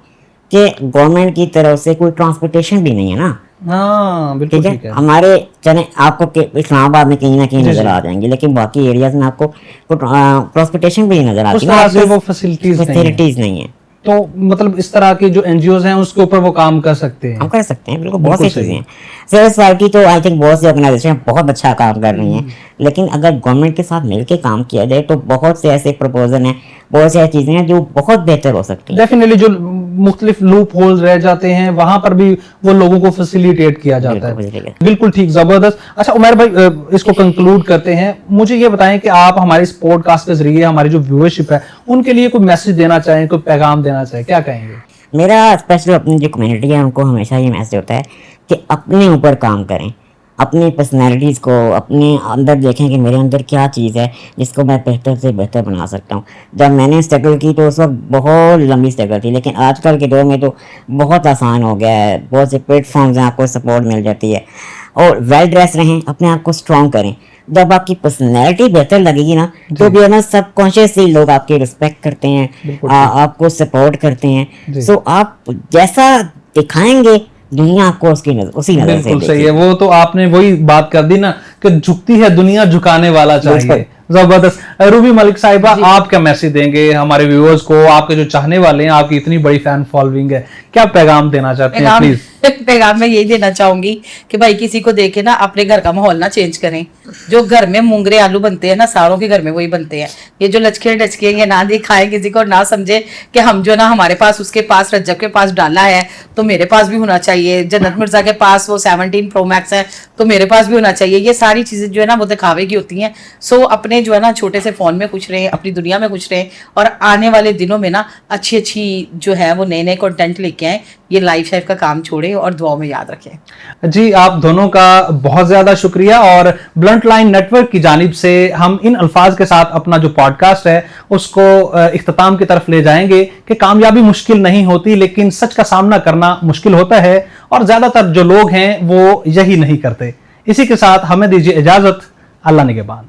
कि गवर्नमेंट की तरफ से कोई ट्रांसपोर्टेशन भी नहीं है ना। हाँ बिल्कुल ठीक है। हमारे चले आपको इस्लामाबाद में कहीं ना कहीं नजर आ जाएंगे, लेकिन बाकी एरियाज में आपको ट्रांसपोर्टेशन भी नजर आती है, वो फैसिलिटीज नहीं है। तो मतलब इस तरह की जो एनजीओज हैं उसके ऊपर वो काम कर सकते हैं। हम कर सकते हैं, बिल्कुल, बहुत सी चीजें हैं। सिविल सोसाइटी तो आई थिंक बहुत सी ऑर्गेनाइजेशन बहुत अच्छा काम कर रही हैं, लेकिन अगर गवर्नमेंट के साथ मिलकर काम किया जाए तो बहुत से ऐसे प्रपोजल हैं, बहुत सी ऐसी चीजें हैं जो बहुत बेहतर हो सकती है। डेफिनेटली जो मुख्तलिफ लूप होल्स रह जाते हैं वहां पर भी वो लोगों को फैसिलिटेट किया जाता है। बिल्कुल ठीक, जबरदस्त। अच्छा उमर भाई, इसको कंक्लूड करते हैं। मुझे ये बताएं कि आप हमारे इस पॉडकास्ट के जरिए हमारी जो व्यूअरशिप है उनके लिए कोई मैसेज देना चाहें, कोई पैगाम देना चाहें, क्या कहेंगे? मेरा स्पेशल अपनी जो कम्युनिटी है उनको हमेशा ये मैसेज होता है कि अपने ऊपर काम करें, अपनी पर्सनैलिटीज़ को अपने अंदर देखें कि मेरे अंदर क्या चीज़ है जिसको मैं बेहतर से बेहतर बना सकता हूँ। जब मैंने स्ट्रगल की तो उस वक्त बहुत लंबी स्ट्रगल थी, लेकिन आजकल के दौर में तो बहुत आसान हो गया है, बहुत से प्लेटफॉर्म्स हैं, आपको सपोर्ट मिल जाती है। और वेल ड्रेस रहें, अपने आप को स्ट्रॉन्ग करें। जब आपकी पर्सनैलिटी बेहतर लगेगी ना तो भी ना सबकॉन्शियसली लोग आपकी रिस्पेक्ट करते हैं, आपको सपोर्ट करते हैं। सो आप जैसा दिखाएंगे दुनिया आपको उसकी उसी नजर से बिल्कुल सही है। वो तो आपने वही बात कर दी ना कि झुकती है दुनिया, झुकाने वाला चाहिए। जबरदस्त। रूबी मलिक साहिबा, आप क्या मैसेज देंगे हमारे व्यूअर्स को? आपके जो चाहने वाले हैं, आपकी इतनी बड़ी फैन फॉलोइंग है, क्या पैगाम देना चाहते हैं? प्लीज। पैगाम मैं यही देना चाहूंगी कि भाई किसी को देखे ना अपने घर का माहौल ना चेंज करें। जो घर में मूंगरे आलू बनते हैं ना, सारों के घर में वही बनते हैं। ये जो लचके डचके ये ना दिखाए किसी को, ना समझे कि हम जो ना हमारे पास उसके पास रज्जब के पास डाला है तो मेरे पास भी होना चाहिए, जन्नत मिर्जा के पास वो 17 प्रो मैक्स है तो मेरे पास भी होना चाहिए। ये सारी चीजें जो है ना वो दिखावे की होती हैं। सो अपने जो है ना छोटे से फोन में खुश रहें, अपनी दुनिया में खुश रहें, और आने वाले दिनों में ना अच्छी अच्छी जो है वो नए नए कंटेंट लेके आए। ये लाइफ शाइफ का काम छोड़े और दुआओं में याद रखें। जी, आप दोनों का बहुत ज्यादा शुक्रिया। और ब्लंट लाइन नेटवर्क की जानिब से हम इन अल्फाज के साथ अपना जो पॉडकास्ट है उसको इख्तिताम की तरफ ले जाएंगे कि कामयाबी मुश्किल नहीं होती, लेकिन सच का सामना करना मुश्किल होता है, और ज्यादातर जो लोग हैं वो यही नहीं करते। इसी के साथ हमें दीजिए इजाजत। अल्लाह निगहबान।